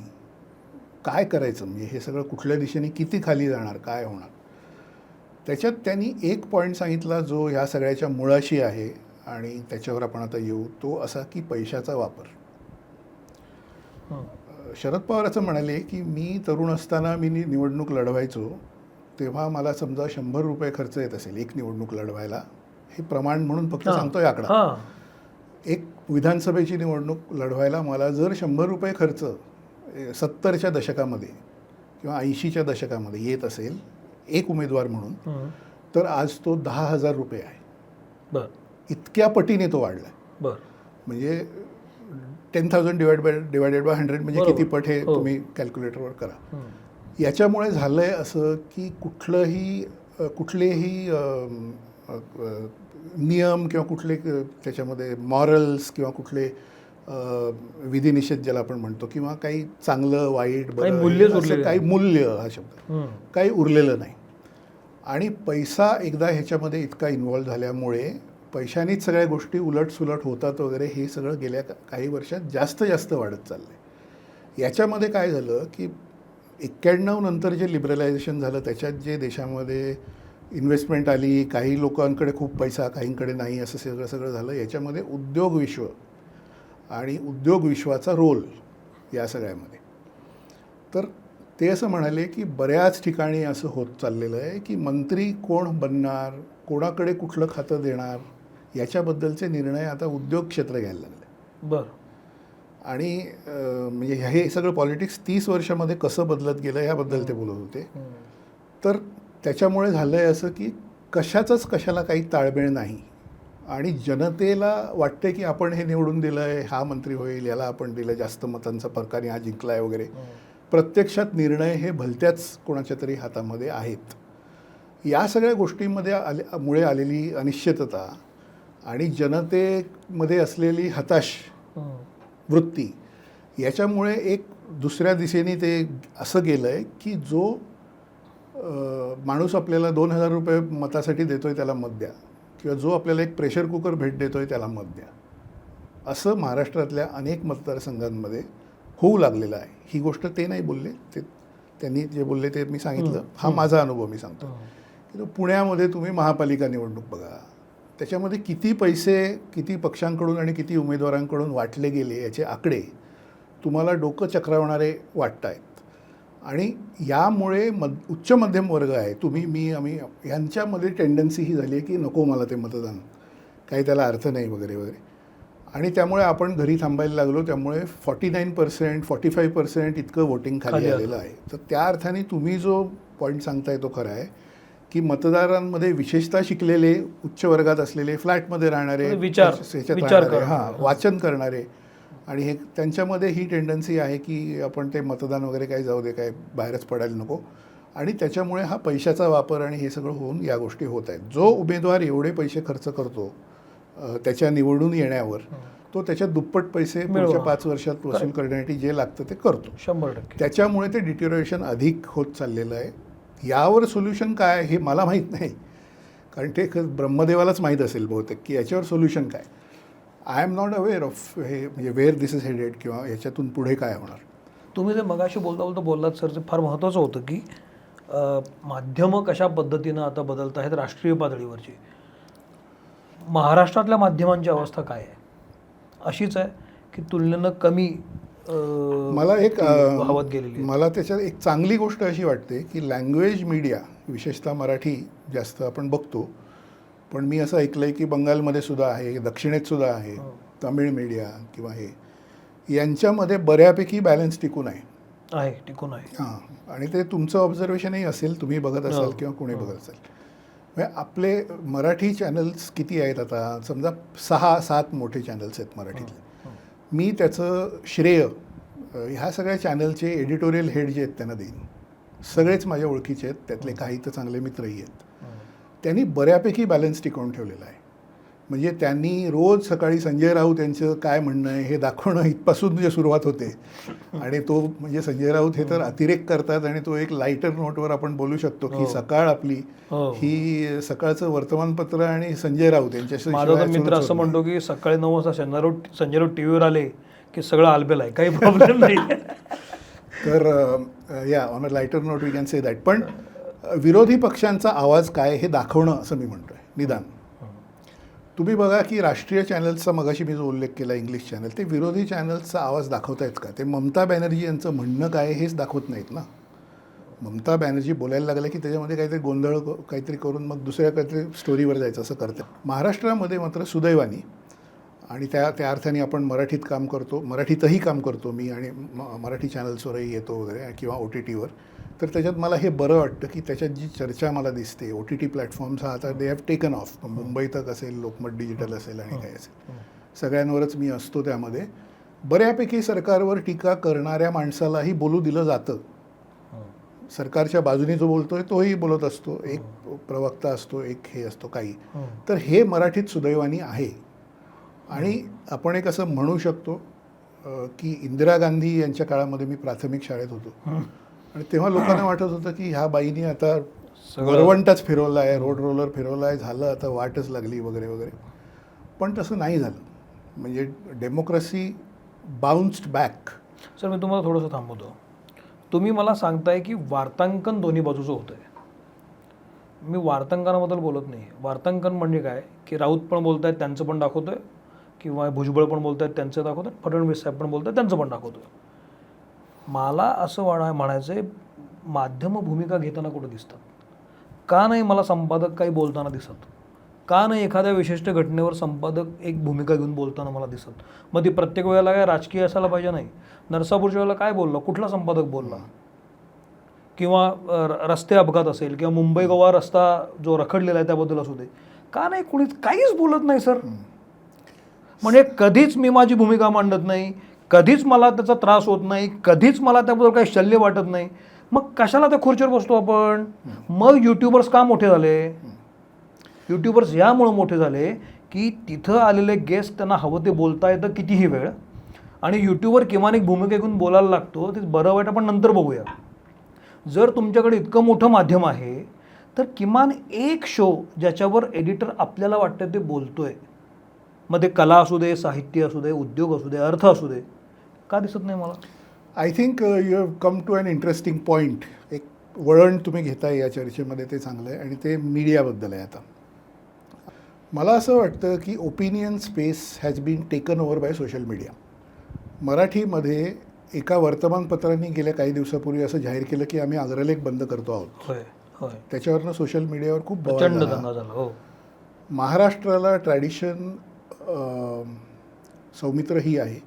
काय करायचं, म्हणजे हे सगळं कुठल्या दिशेने किती खाली जाणार, काय होणार? त्याच्यात त्यांनी एक पॉईंट सांगितला जो ह्या सगळ्याच्या मुळाशी आहे आणि त्याच्यावर आपण आता येऊ. तो असा की पैशाचा वापर. शरद पवार असं म्हणाले की मी तरुण असताना मी निवडणूक लढवायचो तेव्हा मला समजा 100 रुपये खर्च येत असेल एक निवडणूक लढवायला, हे प्रमाण म्हणून फक्त सांगतोय आकडा. एक विधानसभेची निवडणूक लढवायला मला जर 100 रुपये खर्च 70च्या दशकामध्ये किंवा 80च्या दशकामध्ये येत असेल एक उमेदवार म्हणून, तर आज तो 10,000 रुपये आहे. बरं. इतक्या पटीने तो वाढला. बरं. म्हणजे 10,000 डिवायडेड बाय 100 म्हणजे किती पट हे तुम्ही कॅल्क्युलेटरवर करा. याच्यामुळे झालं आहे असं की कुठलेही नियम किंवा कुठले त्याच्यामध्ये मॉरल्स किंवा कुठले विधिनिषेध ज्याला आपण म्हणतो किंवा काही चांगलं वाईट काही मूल्य, हा शब्द काही उरलेलं नाही. आणि पैसा एकदा ह्याच्यामध्ये इतका इन्व्हॉल्व झाल्यामुळे पैशानीच सगळ्या गोष्टी उलटसुलट होतात वगैरे, हे सगळं गेल्या काही वर्षात जास्त वाढत चाललं आहे. याच्यामध्ये काय झालं की 91 नंतर जे लिबरलायझेशन झालं त्याच्यात जे देशामध्ये इन्व्हेस्टमेंट आली, काही लोकांकडे खूप पैसा काहींकडे नाही, असं सगळं झालं. याच्यामध्ये उद्योग विश्व आणि उद्योग विश्वाचा रोल या सगळ्यामध्ये. तर ते असं म्हणाले की बऱ्याच ठिकाणी असं होत चाललेलं आहे की मंत्री कोण बनणार, कोणाकडे कुठलं खातं देणार, याच्याबद्दलचे निर्णय आता उद्योग क्षेत्र घ्यायला लागले. बरं. आणि म्हणजे हे सगळं पॉलिटिक्स 30 वर्षामध्ये कसं बदलत गेलं याबद्दल ते बोलत होते. तर त्याच्यामुळे झालं आहे असं की कशाला काही ताळमेळ नाही आणि जनतेला वाटते की आपण हे निवडून दिलं आहे, हा मंत्री होईल, याला आपण दिलं जास्त मतांचा फरकाने, हा जिंकला आहे वगैरे. प्रत्यक्षात निर्णय हे भलत्याच कोणाच्या तरी हातामध्ये आहेत. या सगळ्या गोष्टींमध्ये मुळे आलेली अनिश्चितता आणि जनतेमध्ये असलेली हताश वृत्ती, याच्यामुळे एक दुसऱ्या दिशेने ते असं गेलं आहे की जो माणूस आपल्याला 2,000 रुपये मतासाठी देतोय त्याला मत द्या, किंवा जो आपल्याला एक प्रेशर कुकर भेट देतोय त्याला मत द्या, असं महाराष्ट्रातल्या अनेक मतदारसंघांमध्ये होऊ लागलेलं आहे. ही गोष्ट ते नाही बोलले, ते त्यांनी जे बोलले ते मी सांगितलं. हा माझा अनुभव मी सांगतो की पुण्यामध्ये तुम्ही महापालिका निवडणूक बघा, त्याच्यामध्ये किती पैसे किती पक्षांकडून आणि किती उमेदवारांकडून वाटले गेले याचे आकडे तुम्हाला डोकं चक्रावणारे वाटत आहेत. आणि यामुळे उच्च मध्यम वर्ग आहे, तुम्ही मी आम्ही, यांच्यामध्ये टेंडन्सी ही झाली आहे की नको मला ते मतदान, काही त्याला अर्थ नाही वगैरे वगैरे. आणि त्यामुळे आपण घरी थांबायला लागलो. त्यामुळे 49%, 45% इतकं वोटिंग खाली आलेलं आहे. तर त्या अर्थाने तुम्ही जो पॉईंट सांगताय तो खरा आहे की मतदारांमध्ये विशेषतः शिकलेले, उच्च वर्गात असलेले, फ्लॅटमध्ये राहणारे, वाचन करणारे, आणि हे त्यांच्यामध्ये ही टेंडन्सी आहे की आपण ते मतदान वगैरे काही जाऊ दे, काय बाहेरच पडायला नको. आणि त्याच्यामुळे हा पैशाचा वापर आणि हे सगळं होऊन या गोष्टी होत आहेत. जो उमेदवार एवढे पैसे खर्च करतो त्याच्या निवडून येण्यावर, तो त्याच्या दुप्पट पैसे पुढच्या 5 वर्षात वसूल करण्यासाठी जे लागतं ते करतो. 100%. त्याच्यामुळे ते डिटेरिओरेशन अधिक होत चाललेलं आहे. यावर सोल्युशन काय हे मला माहीत नाही, कारण ते ब्रह्मदेवालाच माहीत असेल बहुतेक की याच्यावर सोल्युशन काय. I am not aware of हे, म्हणजे वेअर दिस इज हेडेड किंवा याच्यातून पुढे काय होणार. तुम्ही जे मगाशी बोललात सर, ते फार महत्त्वाचं होतं की माध्यमं कशा पद्धतीनं आता बदलत आहेत राष्ट्रीय पातळीवरची. महाराष्ट्रातल्या माध्यमांची अवस्था काय आहे? अशीच आहे की तुलनेनं कमी मला एक वाहवत गेलेली? मला त्याच्यात एक चांगली गोष्ट अशी वाटते की लँग्वेज मीडिया, विशेषतः मराठी जास्त आपण बघतो, पण मी असं ऐकलं आहे की बंगालमध्ये सुद्धा आहे, दक्षिणेत सुद्धा आहे, तमिळ मीडिया किंवा हे, यांच्यामध्ये बऱ्यापैकी बॅलन्स टिकून आहे. टिकून आहे. हां, आणि ते तुमचं ऑब्झर्वेशनही असेल, तुम्ही बघत असाल किंवा कोणी बघत असेल. म्हणजे आपले मराठी चॅनल्स किती आहेत आता, समजा 6-7 मोठे चॅनल्स आहेत मराठीतले. मी त्याचं श्रेय ह्या सगळ्या चॅनलचे एडिटोरियल हेड जे आहेत त्यांना देईन. सगळेच माझ्या ओळखीचे आहेत, त्यातले काही तर चांगले मित्रही आहेत. त्यांनी बऱ्यापैकी बॅलन्स टिकवून ठेवलेला आहे. म्हणजे त्यांनी रोज सकाळी संजय राऊत यांचं काय म्हणणं आहे हे दाखवणं इथपासून जे सुरुवात होते. आणि तो म्हणजे संजय राऊत हे तर अतिरेक करतात, आणि तो एक लाईटर नोटवर आपण बोलू शकतो की सकाळ आपली ही सकाळचं वर्तमानपत्र आणि संजय राऊत यांच्याशी. माझा मित्र असं म्हणतो की सकाळी 9 वाजता संजय राऊत टीव्हीवर आले की सगळं आलबेल आहे, काही प्रॉब्लेम नाही. तर या on a lighter note we can say that. पण विरोधी पक्षांचा आवाज काय हे दाखवणं असं मी म्हणतोय निदान. तुम्ही बघा की राष्ट्रीय चॅनल्सचा मगाशी मी जो उल्लेख केला, इंग्लिश चॅनल, ते विरोधी चॅनल्सचा आवाज दाखवत आहेत का? ते ममता बॅनर्जी यांचं म्हणणं काय हेच दाखवत नाहीत ना. ममता बॅनर्जी बोलायला लागलं की त्याच्यामध्ये काहीतरी गोंधळ काहीतरी करून मग दुसऱ्या काहीतरी स्टोरीवर जायचं असं करतं. महाराष्ट्रामध्ये मात्र सुदैवानी, आणि त्या अर्थाने आपण मराठीत काम करतो, मराठीतही काम करतो मी, आणि मराठी चॅनल्सवरही येतो वगैरे किंवा OTTवर. तर त्याच्यात मला हे बरं वाटतं की त्याच्यात जी चर्चा मला दिसते, OTT प्लॅटफॉर्म्स हा आता they have taken of. Mumbai तक असेल, लोकमत डिजिटल असेल आणि काय असेल, सगळ्यांवरच मी असतो. त्यामध्ये बऱ्यापैकी सरकारवर टीका करणाऱ्या माणसालाही बोलू दिलं जातं. सरकारच्या बाजूने जो बोलतोय तोही बोलत असतो, एक प्रवक्ता असतो, एक हे असतो काही. तर हे मराठीत सुदैवानी आहे. आणि आपण एक असं म्हणू शकतो की इंदिरा गांधी यांच्या काळामध्ये मी प्राथमिक शाळेत होतो, आणि तेव्हा लोकांना वाटत होतं की ह्या बाईनी आता वरवंटाच फिरवला आहे, रोड रोलर फिरवला आहे, झालं आता वाटच लागली वगैरे वगैरे. पण तसं नाही झालं. म्हणजे डेमोक्रेसी बाउन्स्ड बॅक. सर, मी तुम्हाला थोडंसं थांबवतो. तुम्ही मला सांगताय की वार्तांकन दोन्ही बाजूचं होतं आहे. मी वार्तांकनाबद्दल बोलत नाही. वार्तांकन म्हणजे काय की राऊत पण बोलत आहेत त्यांचं पण दाखवतोय, किंवा भुजबळ पण बोलत आहेत त्यांचं दाखवतोय, फडणवीस साहेब पण बोलत आहेत त्यांचं पण दाखवतोय. मला असं म्हणायचं आहे माध्यम भूमिका घेताना कुठं दिसतात? का नाही मला संपादक काही बोलताना दिसत? का नाही एखाद्या विशिष्ट घटनेवर संपादक एक भूमिका घेऊन बोलताना मला दिसत? मग ती प्रत्येक वेळेला काय राजकीय असायला पाहिजे नाही. नरसापूरच्या वेळेला काय बोलला, कुठला संपादक बोलला? किंवा रस्ते अपघात असेल किंवा मुंबई गोवा रस्ता जो रखडलेला आहे त्याबद्दल असू दे, का नाही कुणीच काहीच बोलत नाही सर. म्हणजे कधीच मी माझी भूमिका मांडत नाही, कधीच मला त्याचा त्रास होत नाही, कधीच मला त्याबद्दल काही शल्य वाटत नाही. मग कशाला त्या खुर्चीवर बसतो आपण? मग यूट्यूबर्स का मोठे झाले? यूट्यूबर्स यामुळे मोठे झाले की तिथं आलेले गेस्ट त्यांना हवं ते बोलता येतं कितीही वेळ, आणि यूट्यूबवर किमान एक भूमिका घेऊन बोलायला लागतो. ते बरं वाईट आपण नंतर बघूया. जर तुमच्याकडे इतकं मोठं माध्यम आहे तर किमान एक शो ज्याच्यावर एडिटर आपल्याला वाटतं ते बोलतोय, मग ते कला असू दे, साहित्य असू दे, उद्योग असू दे, अर्थ असू दे, का दिसत नाही मला? I think you have come to an interesting point. एक वळण तुम्ही घेताय या चर्चेमध्ये, ते चांगलं आहे, आणि ते मीडियाबद्दल आहे. आता मला असं वाटतं की opinion space has been taken over by social media. मराठीमध्ये एका वर्तमानपत्रांनी गेल्या काही दिवसापूर्वी असं जाहीर केलं की आम्ही अग्रलेख बंद करतो आहोत. होय होय, त्याच्यावरनं सोशल मीडियावर खूप बवाल प्रचंड झाला. दंगा झाला. हो, महाराष्ट्राला ट्रॅडिशन सौमित्र ही आहे,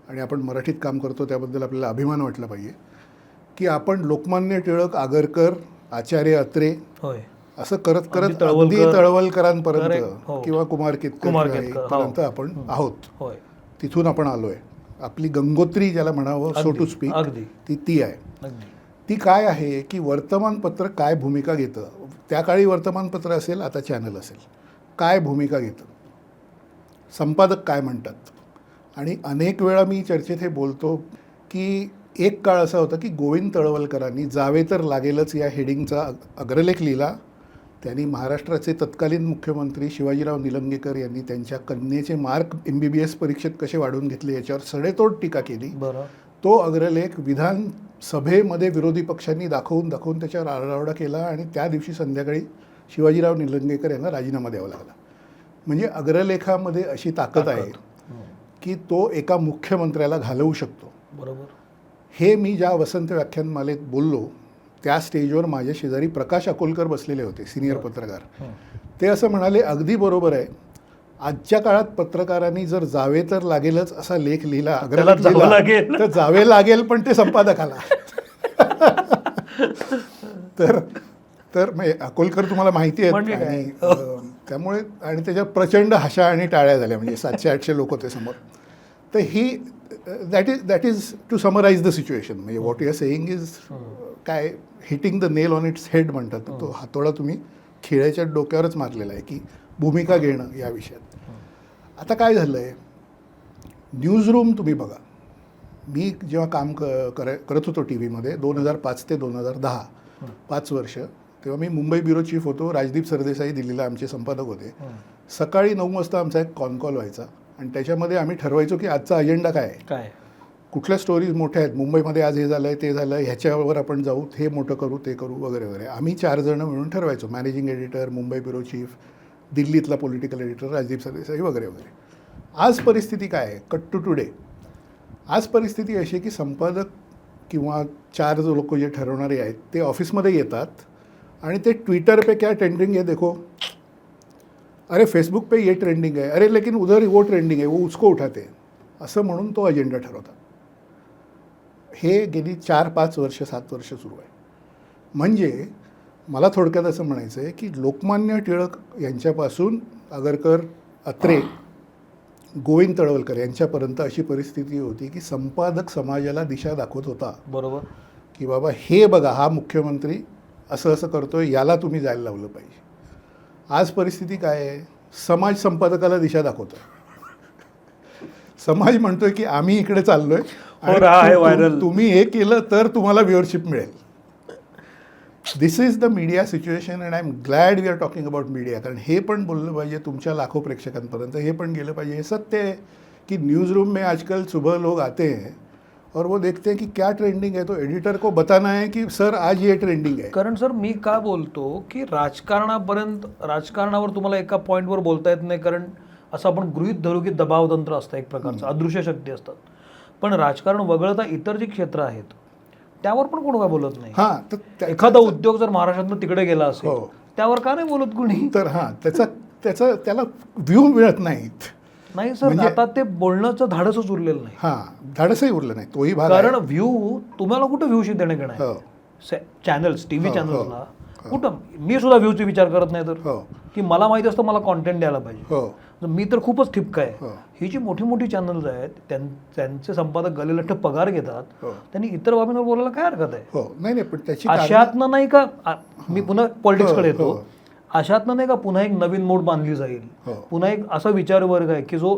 आणि आपण मराठीत काम करतो त्याबद्दल आपल्याला अभिमान वाटला पाहिजे की आपण लोकमान्य टिळक, आगरकर, आचार्य अत्रे होय, असं करत करत अगदी तळवलकर, अगदी तळवलकरांपर्यंत हो. किंवा कुमार केतकरांपर्यंत आपण आहोत. होय, तिथून आपण आलो आहे. आपली गंगोत्री ज्याला म्हणावं, सो टू स्पीक, अगदी ती आहे. अगदी ती काय आहे की वर्तमानपत्र काय भूमिका घेतं. त्या काळी वर्तमानपत्र असेल, आता चॅनल असेल, काय भूमिका घेतं, संपादक काय म्हणतात. आणि अनेक वेळा मी चर्चेत हे बोलतो की एक काळ असा होता की गोविंद तळवलकरांनी जावे तर लागेलच या हेडिंगचा अग्रलेख लिहिला. त्यांनी महाराष्ट्राचे तत्कालीन मुख्यमंत्री शिवाजीराव निलंगेकर यांनी त्यांच्या कन्येचे मार्क MBBS परीक्षेत कसे वाढवून घेतले याच्यावर सडेतोड टीका केली. बरं. तो अग्रलेख विधानसभेमध्ये विरोधी पक्षांनी दाखवून त्याच्यावर आरडाओरडा केला, आणि त्या दिवशी संध्याकाळी शिवाजीराव निलंगेकर यांना राजीनामा द्यावा लागला. म्हणजे अग्रलेखामध्ये अशी ताकद आहे की तो एका मुख्यमंत्र्याला घालवू शकतो. बरोबर. हे मी ज्या वसंत व्याख्यानमालेत बोललो त्या स्टेजवर माझ्या शेजारी प्रकाश अकोलकर बसलेले होते, सिनियर पत्रकार. ते असं म्हणाले, अगदी बरोबर आहे, आजच्या काळात पत्रकारांनी जर जावे तर लागेलच असा लेख लिहिला, अग्रलेख लिहिला, तर जावे लागेल पण ते संपादकाला. तर अकोलकर तुम्हाला माहिती आहे, आणि त्यामुळे, आणि त्याच्यात प्रचंड हशा आणि टाळ्या झाल्या, म्हणजे 700-800 लोक होते समोर. तर ही that is to summarize the situation. म्हणजे what you are saying is काय, hitting the nail on its head म्हणतात. तो हातोडा तुम्ही खिळ्याच्या डोक्यावरच मारलेला आहे की भूमिका घेणं या विषयात. आता काय झालं आहे, न्यूजरूम तुम्ही बघा. मी जेव्हा काम करत होतो टी व्हीमध्ये 2005 ते 2010, 5 वर्ष, तेव्हा मी मुंबई ब्युरो चीफ होतो. राजदीप सरदेसाई दिल्लीला आमचे संपादक होते. सकाळी 9 वाजता आमचा एक कॉल व्हायचा, आणि त्याच्यामध्ये आम्ही ठरवायचो की आजचा अजेंडा काय आहे, काय, कुठल्या स्टोरीज मोठ्या आहेत, मुंबईमध्ये आज हे झालं आहे, ते झालं आहे, ह्याच्यावर आपण जाऊ, हे मोठं करू, ते करू, वगैरे वगैरे. आम्ही 4 जणं मिळून ठरवायचो, managing editor, Mumbai bureau chief, दिल्लीतला पॉलिटिकल एडिटर राजदीप सरदेसाई, वगैरे वगैरे. आज परिस्थिती काय आहे, कट टू टुडे, आज परिस्थिती अशी आहे की संपादक किंवा 4 लोक जे ठरवणारे आहेत ते ऑफिसमध्ये येतात आणि ते ट्विटर पे क्या ट्रेंडिंग है देखो, अरे फेसबुक पे ये ट्रेंडिंग है, अरे लेकिन उधर वो ट्रेंडिंग है, वो उसको उठाते हैं, असं म्हणून तो अजेंडा ठरवतात. हे गेली 4-5 वर्ष 7 वर्ष सुरू आहे. म्हणजे मला थोडक्यात असं म्हणायचं आहे की लोकमान्य टिळक यांच्यापासून आगरकर, अत्रे, गोविंद तळवलकर यांच्यापर्यंत अशी परिस्थिती होती की संपादक समाजाला दिशा दाखवत होता. बरोबर. की बाबा हे बघा, हा मुख्यमंत्री असं असं करतोय, याला तुम्ही जायला लावलं पाहिजे. आज परिस्थिती काय आहे, समाज संपादकाला दिशा दाखवतोय. समाज म्हणतोय की आम्ही इकडे चाललोय, तुम्ही हे केलं तर तुम्हाला व्ह्युअरशिप मिळेल. This is the media situation, and I am glad we are talking about media. कारण हे पण बोललं पाहिजे तुमच्या लाखो प्रेक्षकांपर्यंत, हे पण गेलं पाहिजे. हे सत्य आहे कि न्यूज़ रूम में आजकल सुबह लोग आते हैं और वो देखते हैं कि क्या ट्रेंडिंग है, तो एडिटर को बताना है कि सर आज ये ट्रेंडिंग है. कारण सर मी का बोलतो की राजकारणावर तुम्हाला एका पॉईंटवर बोलता येत नाही, कारण असं आपण गृहीत धरू की दबावतंत्र असतं, एक प्रकारचं अदृश्य शक्ती असतात. पण राजकारण वगळता इतर जी क्षेत्र आहेत त्यावर पण कोण काय बोलत नाही. हां, तर एखादा उद्योग जर महाराष्ट्रातून तिकडे गेला असेल हो. त्यावर का नाही बोलत कुणी? तर त्याला व्ह्यू मिळत नाहीत. नाही सर, आता ते बोलण्याचं धाडसच उरलेलं नाही. हां, धाडसही उरलं नाही, तोही भाग आहे. कारण व्ह्यू तुम्हाला कुठं व्ह्यूशी देणं घेणं हो. आहे? चॅनल्स, टीव्ही हो, चॅनल्सला कुठं? मी सुद्धा व्ह्यूचा विचार करत नाही तर हो. की मला माहिती असतं मला कॉन्टेंट द्यायला पाहिजे. हो. मी तर खूपच ठिपका आहे. हो. ही जी मोठी मोठी चॅनल्स आहेत त्यांचे संपादक गलेलठ्ठ पगार घेतात, हो. त्यांनी इतर बाबींवर बोलायला काय हरकत आहे? हो, नाही पण त्याची अशातनं नाही का मी पुन्हा पॉलिटिक्सकडे हो, येतो, अशातनं नाही का पुन्हा एक नवीन मोड बांधली जाईल, हो. पुन्हा एक असा विचार वर्ग आहे की जो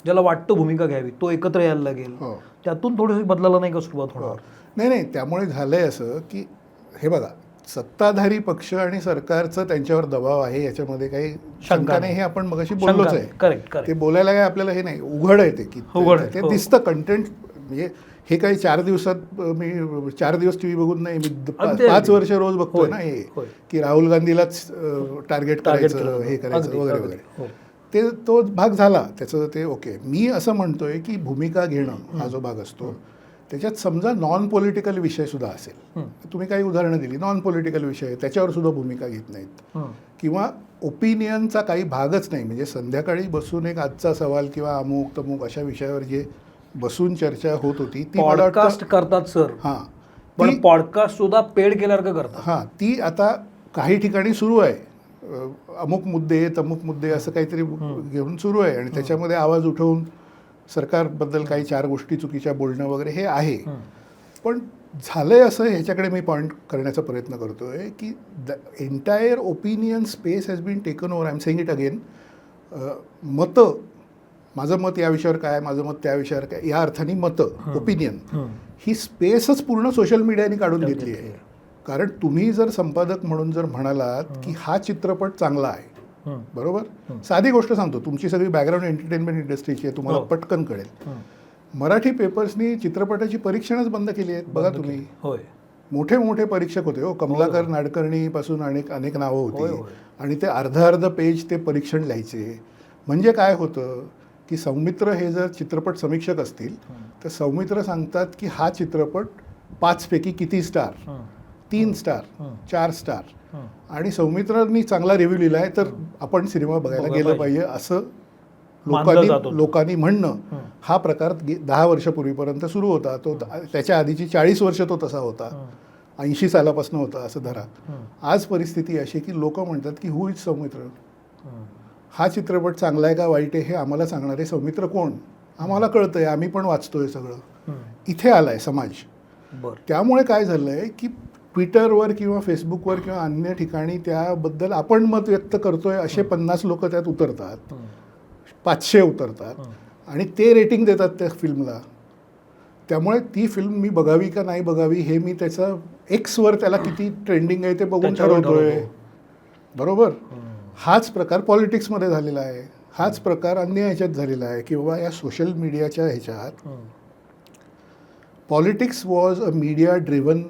ज्याला वाटतं भूमिका घ्यावी तो एकत्र यायला लागेल, हो. त्यातून थोडीशी बदलायला नाही का सुरुवात होणार? नाही, त्यामुळे झालंय असं की हे बघा, सत्ताधारी पक्ष आणि सरकारचं त्यांच्यावर दबाव आहे, याच्यामध्ये काही शंका नाही. हे आपण मगाशी बोललोच आहे. करेक्ट. ते बोलायला काय आपल्याला हे नाही, उघड आहे ते की ते दिसतं कंटेंट. म्हणजे हे काही 4 दिवसात मी 4 दिवस टीव्ही बघून नाही, मी 5 वर्ष रोज बघतोय ना हे, की राहुल गांधीलाच टार्गेट करायचं, हे करायचं वगैरे वगैरे. ते तो भाग झाला त्याचं, ते ओके. मी असं म्हणतोय की भूमिका घेणं हा जो भाग असतो त्याच्यात समजा नॉन पॉलिटिकल विषय सुद्धा असेल, तुम्ही काही उदाहरणं दिली, नॉन पॉलिटिकल विषय त्याच्यावर सुद्धा भूमिका घेत नाहीत, किंवा ओपिनियनचा काही भागच नाही, म्हणजे संध्याकाळी बसून एक आजचा सवाल किंवा अमुक तमुक अशा विषयावर जे बसून चर्चा होत होती ती पॉडकास्ट करतात सर. हां, पण पॉडकास्ट सुद्धा पेड केल्यासारखं करतात. हां, ती आता काही ठिकाणी सुरू आहे. अमुक मुद्दे तमुक मुद्दे असं काहीतरी घेऊन सुरू आहे, आणि त्याच्यामध्ये आवाज उठवून सरकारबद्दल काही 4 गोष्टी चुकीच्या बोलणं वगैरे हे आहे. पण झालंय असं, ह्याच्याकडे मी पॉईंट करण्याचा प्रयत्न करतोय की the entire opinion space has been taken over. I am saying it again. मतं, माझं मत या विषयावर काय, माझं मत त्या विषयावर काय, या अर्थाने मतं, ओपिनियन ही स्पेसच पूर्ण सोशल मीडियाने काढून घेतली आहे. कारण तुम्ही जर संपादक म्हणून जर म्हणालात की हा चित्रपट चांगला आहे, बरोबर, साधी गोष्ट सांगतो, तुमची सगळी बॅकग्राऊंड एंटरटेनमेंट इंडस्ट्रीची आहे, तुम्हाला पटकन कळेल. मराठी पेपर्सनी चित्रपटाची परीक्षणच बंद केली आहेत बघा तुम्ही. मोठे मोठे परीक्षक होते हो, कमलाकर नाडकर्णी पासून अनेक नावं होती, आणि ते अर्ध पेज ते परीक्षण लिहायचे. म्हणजे काय होतं की सौमित्र हे जर चित्रपट समीक्षक असतील तर सौमित्र सांगतात की हा चित्रपट 5 पैकी किती स्टार, 3 स्टार, 4 स्टार, आणि सौमित्रांनी चांगला रिव्ह्यू लिहिला आहे तर आपण सिनेमा बघायला गेलं पाहिजे असं लोकांनी म्हणणं. हा प्रकार 10 वर्षापूर्वीपर्यंत सुरू होता. तो त्याच्या आधीची 40 वर्ष तो तसा होता, 80 सालापासून होता असं धरा. आज परिस्थिती अशी की लोक म्हणतात की हु इज सौमित्र, हा चित्रपट चांगला आहे का वाईट आहे हे आम्हाला सांगणारे सौमित्र कोण, आम्हाला कळतंय, आम्ही पण वाचतोय सगळं. इथे आलाय समाज. त्यामुळे काय झालंय की ट्विटरवर किंवा फेसबुकवर किंवा अन्य ठिकाणी त्याबद्दल आपण मत व्यक्त करतोय असे 50 लोक त्यात उतरतात, 500 उतरतात, आणि ते रेटिंग देतात त्या फिल्मला. त्यामुळे ती फिल्म मी बघावी का नाही बघावी हे मी त्याचा एक्सवर त्याला किती ट्रेंडिंग आहे ते बघून ठरवतोय, बरोबर. हाच प्रकार पॉलिटिक्समध्ये झालेला आहे, हाच प्रकार अन्य ह्याच्यात झालेला आहे की बाबा या सोशल मीडियाच्या ह्याच्यात politics was a media driven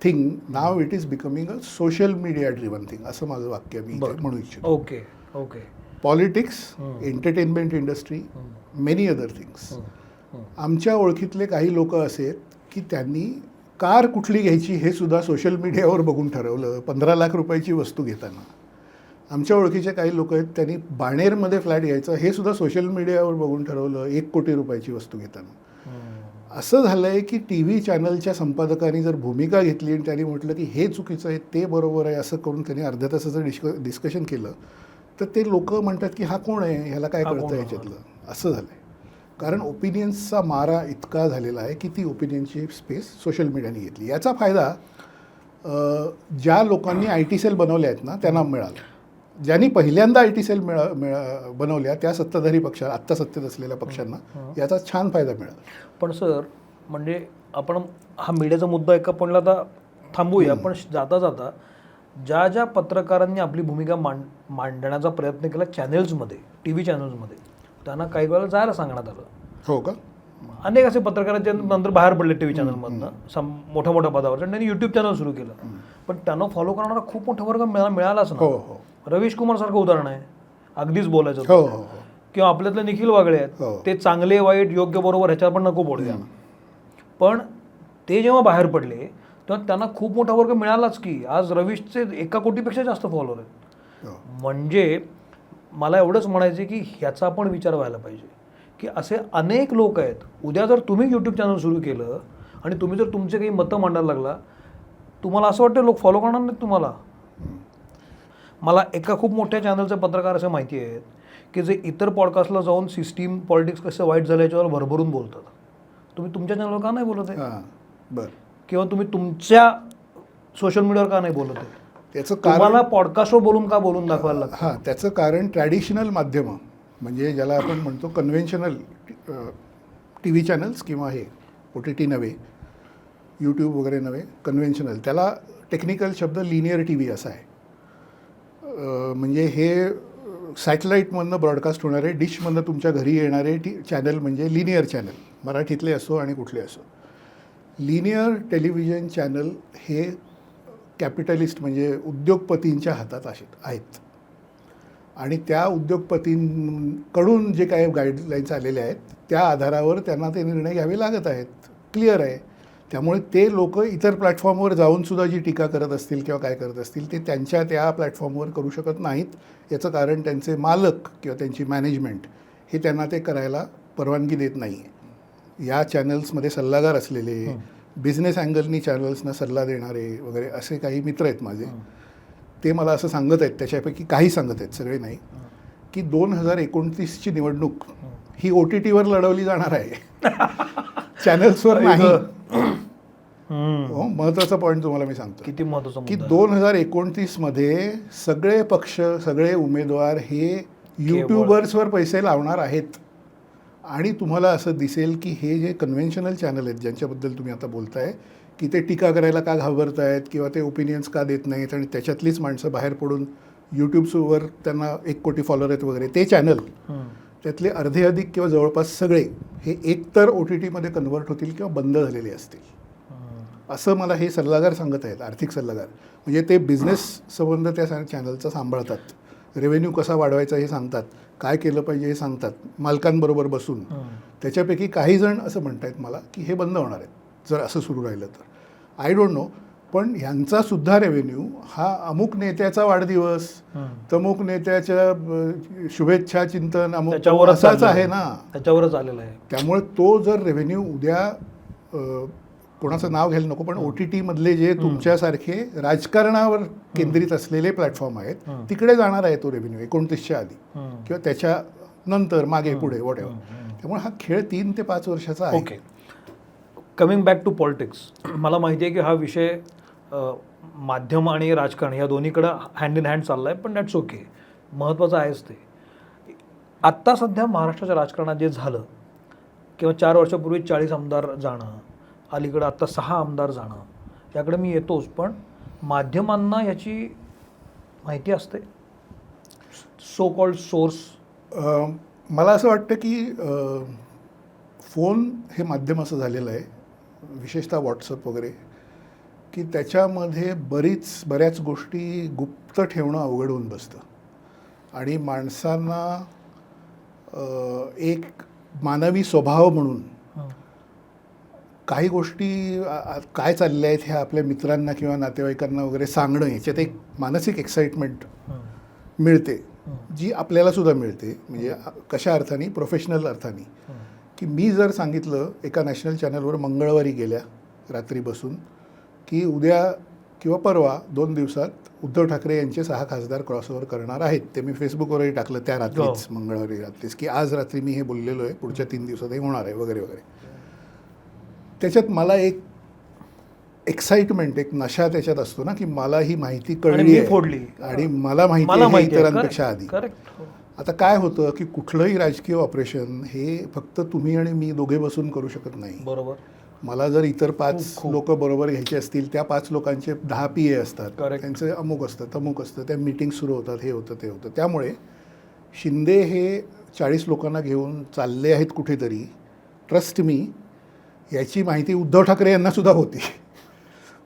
thing, now it is becoming a social media driven thing, असं माझं वाक्य मी म्हणू इच्छितो. Okay. Politics, entertainment industry, many other things. आमच्या ओळखीतले काही लोक असे की त्यांनी कार कुठली घ्यायची हे सुद्धा सोशल मीडियावर बघून ठरवलं 15 लाख रुपयाची वस्तू घेताना. आमच्या ओळखीचे काही लोक आहेत त्यांनी बाणेरमध्ये फ्लॅट घ्यायचं हे सुद्धा सोशल मीडियावर बघून ठरवलं 1 कोटी रुपयाची वस्तू घेताना. असं झालं आहे की टी व्ही चॅनलच्या संपादकांनी जर भूमिका घेतली आणि त्यांनी म्हटलं की हे चुकीचं आहे ते बरोबर आहे असं करून त्यांनी अर्ध्या तासाचं डिस्कशन केलं तर ते लोक म्हणतात की हा कोण आहे, ह्याला काय कळतं याच्यातलं, असं झालं आहे. कारण ओपिनियन्सचा मारा इतका झालेला आहे की ती ओपिनियनची स्पेस सोशल मीडियाने घेतली. याचा फायदा ज्या लोकांनी IT सेल बनवल्या आहेत ना त्यांना मिळाला. ज्यांनी पहिल्यांदा IT सेल बनवल्या त्या सत्ताधारी पक्षाला, आत्ता सत्तेत असलेल्या पक्षांना याचा छान फायदा मिळाला. पण सर म्हणजे आपण हा मीडियाचा मुद्दा एका पॉईंटला आता थांबूया, पण जाता जाता ज्या ज्या पत्रकारांनी आपली भूमिका मांडण्याचा प्रयत्न केला चॅनल्समध्ये, TV चॅनल्समध्ये, त्यांना काही वेळेला जायला सांगण्यात आलं. हो का? अनेक असे पत्रकारांचे नंतर बाहेर पडले TV चॅनलमधनं मोठ्या मोठ्या पदावर, आणि त्यांनी YouTube चॅनल सुरू केलं. पण त्यांना फॉलो करणारा खूप मोठा वर्ग मिळालाच ना. रवीश कुमार सारखं उदाहरण आहे, अगदीच बोलायचं. किंवा आपल्यातले निखिल वागळे आहेत, ते चांगले वाईट योग्य बरोबर ह्याच्यावर पण नको बोलूया, पण ते जेव्हा बाहेर पडले तेव्हा त्यांना खूप मोठा वर्ग मिळालाच की आज रवीशचे 1 कोटीपेक्षा जास्त फॉलोअर आहेत. हो. म्हणजे मला एवढंच म्हणायचं की ह्याचा पण विचार व्हायला पाहिजे की असे अनेक लोक आहेत. उद्या जर तुम्ही यूट्यूब चॅनल सुरू केलं आणि तुम्ही जर तुमचे काही मतं मांडायला लागला, तुम्हाला असं वाटतं लोक फॉलो करणार नाहीत तुम्हाला. मला एका खूप मोठ्या चॅनलचे पत्रकार असे माहिती आहेत की जे इतर पॉडकास्टला जाऊन सिस्टीम पॉलिटिक्स कसं वाईट झालं याच्यावर भरभरून बोलतात. तुम्ही तुमच्या चॅनलवर का नाही बोलत आहे? हां, बरं. किंवा तुम्ही तुमच्या सोशल मीडियावर का नाही बोलत आहे? त्याचं कारण तुम्हाला पॉडकास्टवर बोलून दाखवायला लागतं. हां, त्याचं कारण ट्रॅडिशनल माध्यमं म्हणजे ज्याला आपण म्हणतो कन्व्हेन्शनल टी व्ही चॅनल्स किंवा हे OTT नव्हे, यूट्यूब वगैरे नव्हे, कन्व्हेन्शनल, त्याला टेक्निकल शब्द लिनियर टी व्ही असा आहे. म्हणजे हे सॅटेलाईटमधनं ब्रॉडकास्ट होणारे, डिशमधनं तुमच्या घरी येणारे चॅनल म्हणजे लिनियर चॅनल, मराठीतले असो आणि कुठले असो. लिनियर टेलिव्हिजन चॅनल हे कॅपिटलिस्ट म्हणजे उद्योगपतींच्या हातात आहेत आणि त्या उद्योगपतींकडून जे काही गाईडलाईन्स आलेल्या आहेत त्या आधारावर त्यांना ते निर्णय घ्यावे लागत आहेत. क्लिअर आहे. त्यामुळे ते लोक इतर प्लॅटफॉर्मवर जाऊनसुद्धा जी टीका करत असतील किंवा काय करत असतील ते त्यांच्या त्या प्लॅटफॉर्मवर करू शकत नाहीत. याचं कारण त्यांचे मालक किंवा त्यांची मॅनेजमेंट हे त्यांना ते करायला परवानगी देत नाही आहे. या चॅनल्समध्ये सल्लागार असलेले, बिझनेस अँगलनी चॅनल्सना सल्ला देणारे वगैरे असे काही मित्र आहेत माझे. ते मला असं सांगत आहेत, त्याच्यापैकी काही सांगत आहेत, सगळे नाही, की 2029ची निवडणूक ही OTTवर लढवली जाणार आहे, चॅनल्सवर नाही. महत्त्वाचा पॉईंट तुम्हाला मी सांगतो. किती महत्त्वाचा की 2029मध्ये सगळे पक्ष, सगळे उमेदवार हे यूट्यूबर्सवर पैसे लावणार आहेत. आणि तुम्हाला असं दिसेल की हे जे कन्व्हेन्शनल चॅनल आहेत ज्यांच्याबद्दल तुम्ही आता बोलताय की ते टीका करायला का घाबरत आहेत किंवा ते ओपिनियन्स का देत नाहीत आणि त्याच्यातलीच माणसं बाहेर पडून यूट्यूबवर त्यांना 1 कोटी फॉलोअर आहेत वगैरे, ते चॅनल त्यातले अर्धे अधिक किंवा जवळपास सगळे हे एकतर OTTमध्ये कन्व्हर्ट होतील किंवा बंद झालेले असतील, असं मला हे सल्लागार सांगत आहेत, आर्थिक सल्लागार. म्हणजे ते बिझनेस संबंध त्या चॅनलचा सांभाळतात, रेव्हेन्यू कसा वाढवायचा हे सांगतात, काय केलं पाहिजे हे सांगतात मालकांबरोबर बसून. त्याच्यापैकी काही जण असं म्हणत आहेत मला की हे बंद होणार आहेत जर असं सुरू राहिलं तर. I don't know. पण ह्यांचा सुद्धा रेव्हेन्यू हा अमुक नेत्याचा वाढदिवस, तमुक नेत्याच्या शुभेच्छा चिंतन अमुक असाच आहे ना, त्याच्यावरच आलेला आहे. त्यामुळे तो जर रेव्हेन्यू उद्या कोणाचं नाव घ्यायला नको पण OTTमधले जे तुमच्यासारखे राजकारणावर केंद्रित असलेले प्लॅटफॉर्म आहेत तिकडे जाणार आहे तो रेव्हेन्यू 29च्या आधी किंवा त्याच्या नंतर मागे पुढे वॉटेवर. त्यामुळे हा खेळ 3 ते 5 वर्षाचा आहे. Okay, coming back to politics. मला माहिती आहे की हा विषय माध्यम आणि राजकारण या दोन्हीकडं हँड इन हँड चालला आहे, पण दॅट्स ओके, महत्त्वाचं आहेच ते. आत्ता सध्या महाराष्ट्राच्या राजकारणात जे झालं किंवा 4 वर्षापूर्वी 40 आमदार जाणं, अलीकडं आत्ता 6 आमदार जाणं, याकडे मी येतोच, पण माध्यमांना याची माहिती असते, सो कॉल्ड सोर्स. मला असं वाटतं की फोन हे माध्यम असं झालेलं आहे, विशेषतः व्हॉट्सअप वगैरे, की त्याच्यामध्ये बऱ्याच गोष्टी गुप्त ठेवणं अवघड होऊन बसतं आणि माणसांना एक मानवी स्वभाव म्हणून काही गोष्टी काय चालल्या आहेत ह्या आपल्या मित्रांना किंवा नातेवाईकांना वगैरे सांगणं, याच्यात एक मानसिक एक्साइटमेंट मिळते जी आपल्याला सुद्धा मिळते. म्हणजे कशा अर्थाने, प्रोफेशनल अर्थाने, की मी जर सांगितलं एका नॅशनल चॅनलवर मंगळवारी गेल्या रात्री बसून की उद्या किंवा परवा 2 दिवसात उद्धव ठाकरे यांचे 6 खासदार क्रॉसओव्हर करणार आहेत, ते मी फेसबुकवरही टाकलं त्या रात्रीच, मंगळवारी रात्रीच, की आज रात्री मी हे बोललेलो आहे, पुढच्या 3 दिवसात हे होणार आहे वगैरे वगैरे. त्याच्यात मला एक एक्साइटमेंट, एक नशा त्याच्यात असतो ना, की मला ही माहिती कळली आणि मला माहिती आहे इतरांपेक्षा आधी. आता काय होतं की कुठलंही राजकीय ऑपरेशन हे फक्त तुम्ही आणि मी दोघे बसून करू शकत नाही. बरोबर. मला जर इतर 5 लोक बरोबर घ्यायचे असतील, त्या 5 लोकांचे 10 PA असतात, त्यांचे अमुक असतं तमुक असतं, त्या मीटिंग सुरू होतात, हे होतं ते होतं. त्यामुळे शिंदे हे 40 लोकांना घेऊन चालले आहेत कुठेतरी, ट्रस्ट मी, याची माहिती उद्धव ठाकरे यांना सुद्धा होती.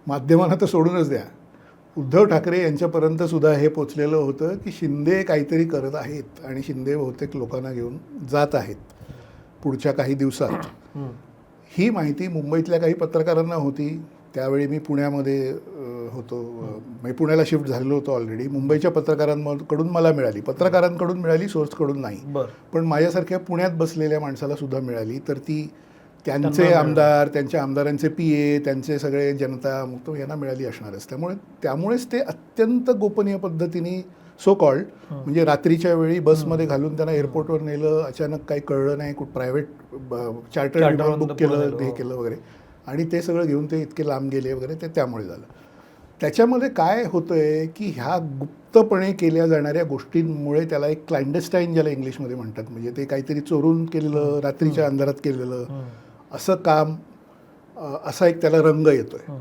माध्यमांना तर सोडूनच द्या, उद्धव ठाकरे यांच्यापर्यंत सुद्धा हे पोचलेलं होतं की शिंदे काहीतरी करत आहेत आणि शिंदे बहुतेक लोकांना घेऊन जात आहेत पुढच्या काही दिवसात. ही माहिती मुंबईतल्या काही पत्रकारांना होती. त्यावेळी मी पुण्यामध्ये होतो, म्हणजे पुण्याला शिफ्ट झालेलो होतो ऑलरेडी. मुंबईच्या पत्रकारांकडून मला मिळाली, पत्रकारांकडून मिळाली, सोर्सकडून नाही. बरं. पण माझ्यासारख्या पुण्यात बसलेल्या माणसाला सुद्धा मिळाली. तर ती त्यांचे आमदार, त्यांच्या आमदारांचे PA, त्यांचे सगळे जनता मुक्त यांना मिळाली असणारच. त्यामुळेच ते अत्यंत गोपनीय पद्धतीने सो कॉल्ड, म्हणजे रात्रीच्या वेळी बसमध्ये घालून त्यांना एअरपोर्टवर नेलं, अचानक काही कळलं नाही, प्रायव्हेट चार्टर्ड विमान बुक केलं, हे केलं वगैरे, आणि ते सगळं घेऊन ते इतके लांब गेले वगैरे, ते त्यामुळे झालं. त्याच्यामध्ये काय होतं आहे की ह्या गुप्तपणे केल्या जाणाऱ्या गोष्टींमुळे त्याला एक क्लाइंडस्टाईन, ज्याला इंग्लिशमध्ये म्हणतात, म्हणजे ते काहीतरी चोरून केलेलं, रात्रीच्या अंधारात केलेलं असं काम, असा एक त्याला रंग येतोय.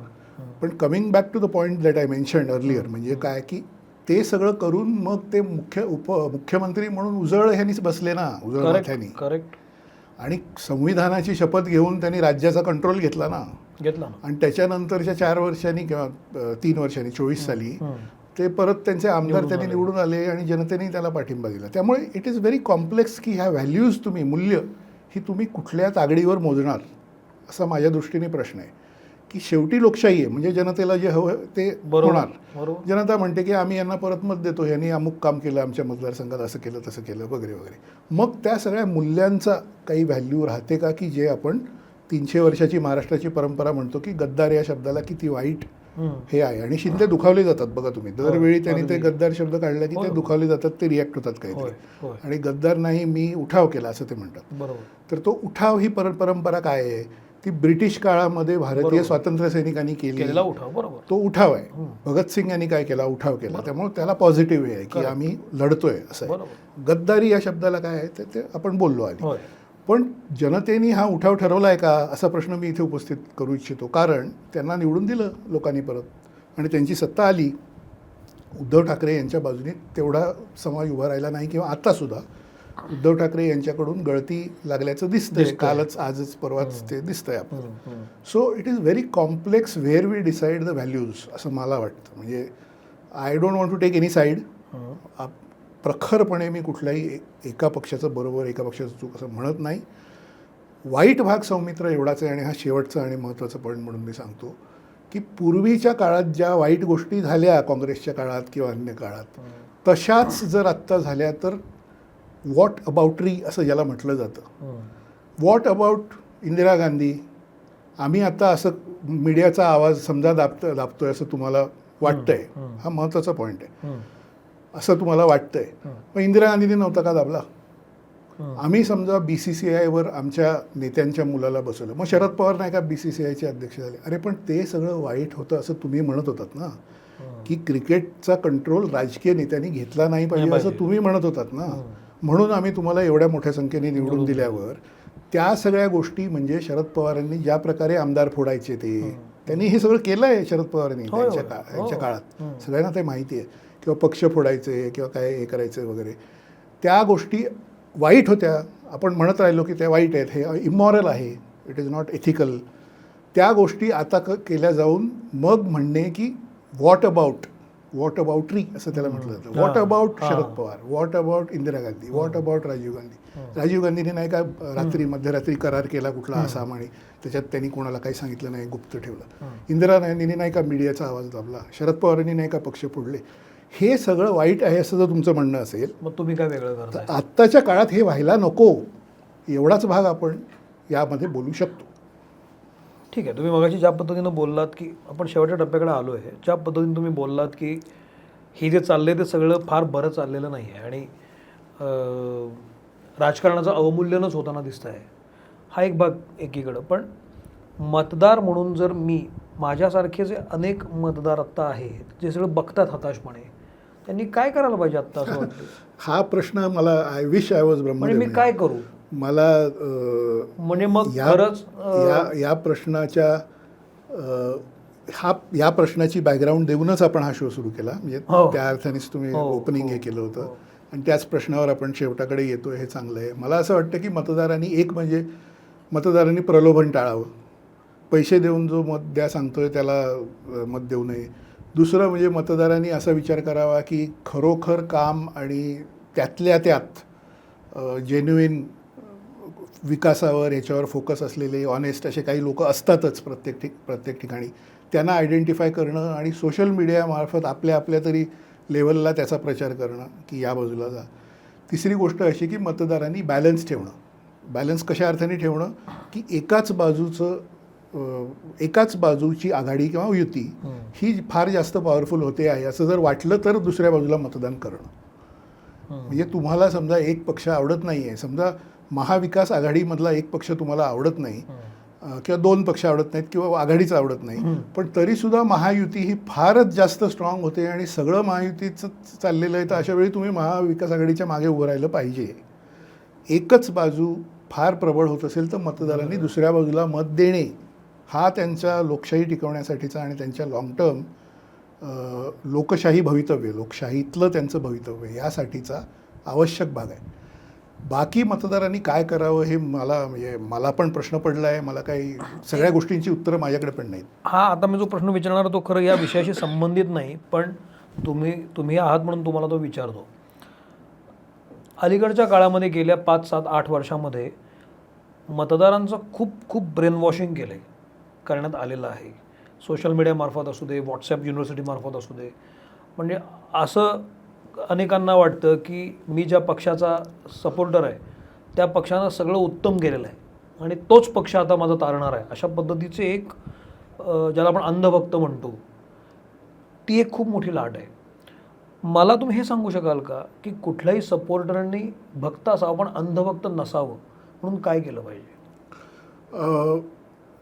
पण coming back to the point that I mentioned earlier, म्हणजे काय की ते सगळं करून मग ते मुख्यमंत्री म्हणून उजळ ह्यांनीच बसले ना, उजळ ह्यांनी. करेक्ट. आणि संविधानाची शपथ घेऊन त्यांनी राज्याचा कंट्रोल घेतला ना. आणि त्याच्यानंतरच्या 4 वर्षांनी किंवा 3 वर्षांनी 24 साली ते परत त्यांचे आमदार त्यांनी निवडून आले आणि जनतेने त्याला पाठिंबा दिला. त्यामुळे इट इज व्हेरी कॉम्प्लेक्स की ह्या व्हॅल्यूज तुम्ही, मूल्य ही तुम्ही कुठल्या तागडीवर मोजणार, असा माझ्या दृष्टीने प्रश्न आहे. की शेवटी लोकशाही आहे, म्हणजे जनतेला जे हवं ते होणार. जनता म्हणते की आम्ही यांना परत मत देतो, यांनी अमुक काम केलं आमच्या मतदारसंघात, असं केलं तसं केलं वगैरे वगैरे. मग त्या सगळ्या मूल्यांचा काही व्हॅल्यू राहते का, की जे आपण 300 वर्षाची महाराष्ट्राची परंपरा म्हणतो की गद्दार या शब्दाला किती वाईट हे आहे. आणि शिंदे दुखावले जातात बघा तुम्ही, दरवेळी त्यांनी ते गद्दार शब्द काढला की ते दुखावले जातात, ते रिॲक्ट होतात काहीतरी. आणि गद्दार नाही, मी उठाव केला असं ते म्हणतात. तर तो उठाव ही परंपरा काय आहे, ती ब्रिटिश काळामध्ये भारतीय स्वातंत्र्य सैनिकांनी केलेला उठाव, तो उठाव आहे. भगतसिंग यांनी काय केला, उठाव केला, त्यामुळे त्याला पॉझिटिव्ह आहे की आम्ही लढतोय असं आहे. गद्दारी या शब्दाला काय आहे ते आपण बोललो आधी. पण जनतेने हा उठाव ठरवला आहे का, असा प्रश्न मी इथे उपस्थित करू इच्छितो. कारण त्यांना निवडून दिलं लोकांनी परत आणि त्यांची सत्ता आली. उद्धव ठाकरे यांच्या बाजूने तेवढा समाज उभा राहिला नाही, किंवा आत्तासुद्धा उद्धव ठाकरे यांच्याकडून गळती लागल्याचं दिसतंय, कालच आजच परवाच ते दिसतंय आपल्याला. So it is very complex where we decide the values, असं मला वाटतं. म्हणजे I don't want to take any side. प्रखरपणे मी कुठल्याही एका पक्षाचं बरोबर, एका पक्षाचं चूक असं म्हणत नाही. वाईट भाग सौमित्र एवढाच आहे, आणि हा शेवटचा आणि महत्त्वाचा पॉईंट म्हणून मी सांगतो की पूर्वीच्या काळात ज्या वाईट गोष्टी झाल्या काँग्रेसच्या काळात किंवा अन्य काळात, तशाच जर आत्ता झाल्या तर व्हॉट अबाउटरी असं ज्याला म्हटलं जातं. What about Indira Gandhi? आम्ही आता असं मीडियाचा आवाज समजा दाबतोय असं तुम्हाला वाटतंय, हा महत्त्वाचा पॉईंट आहे, असं तुम्हाला वाटतंय. पण इंदिरा गांधींनी नव्हता का दाबला? आम्ही समजा BCCIवर आमच्या नेत्यांच्या मुलाला बसवलं, मग शरद पवार नाही का BCCIचे अध्यक्ष झाले? अरे पण ते सगळं वाईट होतं असं तुम्ही म्हणत होतात ना, की क्रिकेटचा कंट्रोल राजकीय नेत्यांनी घेतला नाही पाहिजे असं तुम्ही म्हणत होतात ना. म्हणून आम्ही तुम्हाला एवढ्या मोठ्या संख्येने निवडून दिल्यावर त्या सगळ्या गोष्टी, म्हणजे शरद पवारांनी ज्या प्रकारे आमदार फोडायचे त्यांनी हे सगळं केलं आहे शरद पवारांनी त्यांच्या काळात, सगळ्यांना ते माहिती आहे. किंवा पक्ष फोडायचे किंवा काय हे करायचं वगैरे, त्या गोष्टी वाईट होत्या. आपण म्हणत राहिलो की त्या वाईट आहेत, हे इमॉरल आहे, इट इज नॉट एथिकल. त्या गोष्टी आता केल्या जाऊन मग म्हणणे की व्हॉट अबाउटरी असं त्याला म्हटलं जातं. What about Sharad Pawar, what about Indira Gandhi, what about Rajiv Gandhi? Rajiv गांधीने नाही का मध्यरात्री करार केला कुठला आसाम, आणि त्याच्यात त्यांनी कोणाला काही सांगितलं नाही, गुप्त ठेवलं. इंदिरा गांधींनी नाही का मीडियाचा आवाज दाबला, शरद पवारांनी नाही का पक्ष फोडले. हे सगळं वाईट आहे असं जर तुमचं म्हणणं असेल, मग तुम्ही काय वेगळं करता? आत्ताच्या काळात हे व्हायला नको, एवढाच भाग आपण यामध्ये बोलू शकतो. ठीक आहे. तुम्ही मगाशी ज्या पद्धतीनं बोललात की आपण शेवटच्या टप्प्याकडे आलो आहे, ज्या पद्धतीने तुम्ही बोललात की हे जे चाललं आहे ते सगळं फार बरं चाललेलं नाही आहे आणि राजकारणाचं अवमूल्यनच होताना दिसतं आहे, हा एक भाग एकीकडं. पण मतदार म्हणून जर मी, माझ्यासारखे जे अनेक मतदार आत्ता आहेत जे सगळं बघतात हताशपणे, त्यांनी काय करायला पाहिजे आत्ता असं वाटतं? हा प्रश्न मला, I wish I was Brahmadev. म्हणजे मी काय करू मला, म्हणजे मग खरंच या प्रश्नाच्या या प्रश्नाची बॅकग्राऊंड देऊनच आपण हा शो सुरू केला. म्हणजे त्या अर्थानेच तुम्ही ओपनिंग हे केलं होतं आणि त्याच प्रश्नावर आपण शेवटाकडे येतो, हे चांगलं आहे. मला असं वाटतं की मतदारांनी, एक म्हणजे मतदारांनी प्रलोभन टाळावं, पैसे देऊन जो मत द्या सांगतोय त्याला मत देऊ नये. दुसरं म्हणजे मतदारांनी असा विचार करावा की खरोखर काम आणि त्यातल्या त्यात जेन्युइन विकासावर याच्यावर फोकस असलेले ऑनेस्ट असे काही लोक असतातच प्रत्येक ठिकाणी. त्यांना आयडेंटिफाय करणं आणि सोशल मीडियामार्फत आपल्या तरी लेवलला त्याचा प्रचार करणं की या बाजूला जा. तिसरी गोष्ट अशी की मतदारांनी बॅलन्स ठेवणं. बॅलन्स कशा अर्थाने ठेवणं की एकाच बाजूची आघाडी किंवा युती ही फार जास्त पॉवरफुल होते आहे असं जर वाटलं तर दुसऱ्या बाजूला मतदान करणं. म्हणजे तुम्हाला समजा एक पक्ष आवडत नाही आहे, समजा महाविकास आघाडीमधला एक पक्ष तुम्हाला आवडत नाही किंवा 2 पक्ष आवडत नाहीत किंवा आघाडीच आवडत नाही, पण तरीसुद्धा महायुती ही फारच जास्त स्ट्रॉंग होते आणि सगळं महायुतीचं चाललेलं आहे, तर अशा वेळी तुम्ही महाविकास आघाडीच्या मागे उभं राहिलं पाहिजे. एकच बाजू फार प्रबळ होत असेल तर मतदारांनी दुसऱ्या बाजूला मत देणे हा त्यांच्या लोकशाही टिकवण्यासाठीचा आणि त्यांच्या लाँग टर्म लोकशाही भवितव्य, लोकशाहीतलं त्यांचं भवितव्य यासाठीचा आवश्यक भाग आहे. बाकी मतदारांनी काय करावं हे मला पण प्रश्न पडला आहे. मला काही सगळ्या गोष्टींची उत्तरं माझ्याकडे पण नाहीत. हा आता मी जो प्रश्न विचारणार तो खरं या विषयाशी संबंधित नाही, पण तुम्ही आहात म्हणून तुम्हाला तो विचारतो. अलीकडच्या काळामध्ये गेल्या 5, 7, 8 वर्षामध्ये मतदारांचं खूप ब्रेन वॉशिंग करण्यात आलेलं आहे. सोशल मीडियामार्फत असू दे, व्हॉट्सॲप युनिव्हर्सिटीमार्फत असू दे. म्हणजे असं अनेकांना वाटतं की मी ज्या पक्षाचा सपोर्टर आहे त्या पक्षानं सगळं उत्तम केलेलं आहे आणि तोच पक्ष आता माझा तारणार आहे, अशा पद्धतीचे एक ज्याला आपण अंधभक्त म्हणतो, ती एक खूप मोठी लाट आहे. मला तुम्ही हे सांगू शकाल का की कुठल्याही सपोर्टरनी भक्त असावं पण अंधभक्त नसावं म्हणून काय केलं पाहिजे?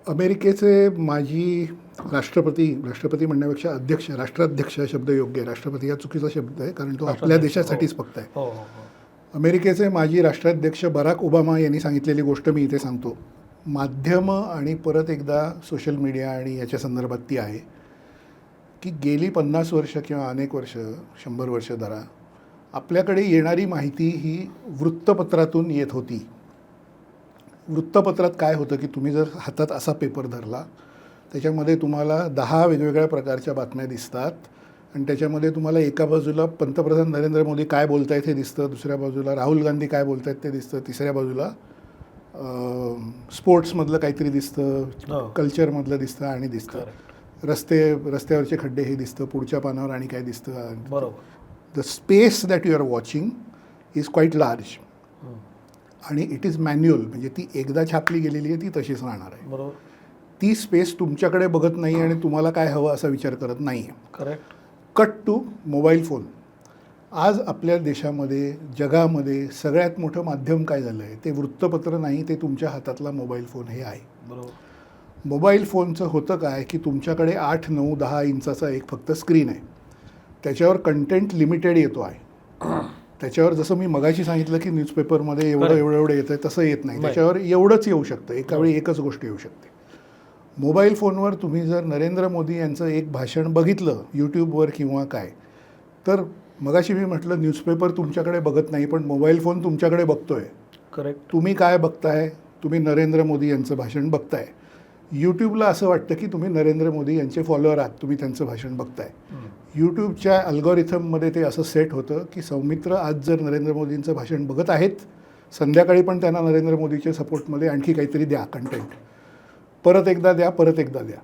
अमेरिकेचे माजी राष्ट्रपती म्हणण्यापेक्षा राष्ट्राध्यक्ष शब्द योग्य आहे. राष्ट्रपती हा चुकीचा शब्द आहे कारण तो आपल्या देशासाठीच फक्त आहे. अमेरिकेचे माजी राष्ट्राध्यक्ष बराक ओबामा यांनी सांगितलेली गोष्ट मी इथे सांगतो. माध्यमं आणि परत एकदा सोशल मीडिया आणि याच्या संदर्भात ती आहे की गेली 50 वर्ष किंवा अनेक वर्ष, 100 वर्ष धरा, आपल्याकडे येणारी माहिती ही वृत्तपत्रातून येत होती. वृत्तपत्रात काय होतं की तुम्ही जर हातात असा पेपर धरला त्याच्यामध्ये तुम्हाला 10 वेगवेगळ्या प्रकारच्या बातम्या दिसतात आणि त्याच्यामध्ये तुम्हाला एका बाजूला पंतप्रधान नरेंद्र मोदी काय बोलत आहेत हे दिसतं, दुसऱ्या बाजूला राहुल गांधी काय बोलत आहेत ते दिसतं, तिसऱ्या बाजूला स्पोर्ट्समधलं काहीतरी दिसतं, कल्चरमधलं दिसतं आणि दिसतं, रस्त्यावरचे खड्डे हे दिसतं, पुढच्या पानावर आणि काय दिसतं. बरोबर. The space that you are watching is quite large आणि इट इज मॅन्युअल. म्हणजे ती एकदा छापली गेलेली आहे ती तशीच राहणार आहे. बरोबर. ती स्पेस तुमच्याकडे बघत नाही आणि तुम्हाला काय हवं असा विचार करत नाही आहे. Correct. Cut to mobile phone. आज आपल्या देशामध्ये, जगामध्ये सगळ्यात मोठं माध्यम काय झालं आहे ते वृत्तपत्र नाही, ते तुमच्या हातातला मोबाईल फोन हे आहे. बरोबर. मोबाईल फोनचं होतं काय की तुमच्याकडे 8, 9, 10 इंचाचा एक फक्त स्क्रीन आहे. त्याच्यावर कंटेंट लिमिटेड येतो आहे. त्याच्यावर जसं मी मगाशी सांगितलं की न्यूजपेपरमध्ये एवढं येतं आहे तसं येत नाही. त्याच्यावर एवढंच येऊ शकतं, एकावेळी एकच गोष्ट येऊ शकते. मोबाईल फोनवर तुम्ही जर नरेंद्र मोदी यांचं एक भाषण बघितलं यूट्यूबवर किंवा काय, तर मगाशी मी म्हटलं न्यूजपेपर तुमच्याकडे बघत नाही पण मोबाईल फोन तुमच्याकडे बघतोय. करेक्ट. तुम्ही काय बघताय? तुम्ही नरेंद्र मोदी यांचं भाषण बघताय. यूट्यूबला असं वाटतं की तुम्ही नरेंद्र मोदी यांचे फॉलोअर आहात, तुम्ही त्यांचं भाषण बघताय. यूट्यूबच्या अल्गोरिथममध्ये ते असं सेट होतं की सौमित्र आज जर नरेंद्र मोदींचं भाषण बघत आहेत, संध्याकाळी पण त्यांना नरेंद्र मोदीच्या सपोर्टमध्ये आणखी काहीतरी द्या कंटेंट, परत एकदा द्या.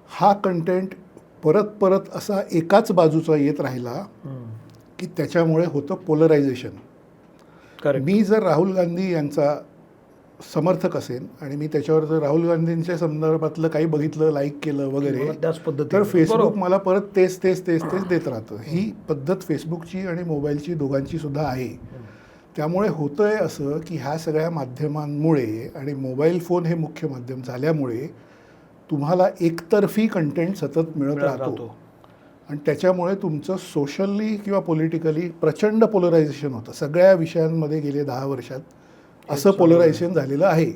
हा कंटेंट परत असा एकाच बाजूचा येत राहिला की त्याच्यामुळे होतं पोलरायझेशन. मी जर राहुल गांधी यांचा समर्थक असेल आणि मी त्याच्यावर जर राहुल गांधींच्या संदर्भातलं काही बघितलं, लाईक केलं वगैरे, त्याच पद्धतीने तर फेसबुक मला परत तेच देत राहतं. ही पद्धत फेसबुकची आणि मोबाईलची दोघांची सुद्धा आहे. त्यामुळे होतं आहे असं की ह्या सगळ्या माध्यमांमुळे आणि मोबाईल फोन हे मुख्य माध्यम झाल्यामुळे तुम्हाला एकतर्फी कंटेंट सतत मिळत राहतो आणि त्याच्यामुळे तुमचं सोशली किंवा पॉलिटिकली प्रचंड पोलरायझेशन होतं. सगळ्या विषयांमध्ये गेले 10 वर्षात असं पोलरायझेशन झालेलं आहे.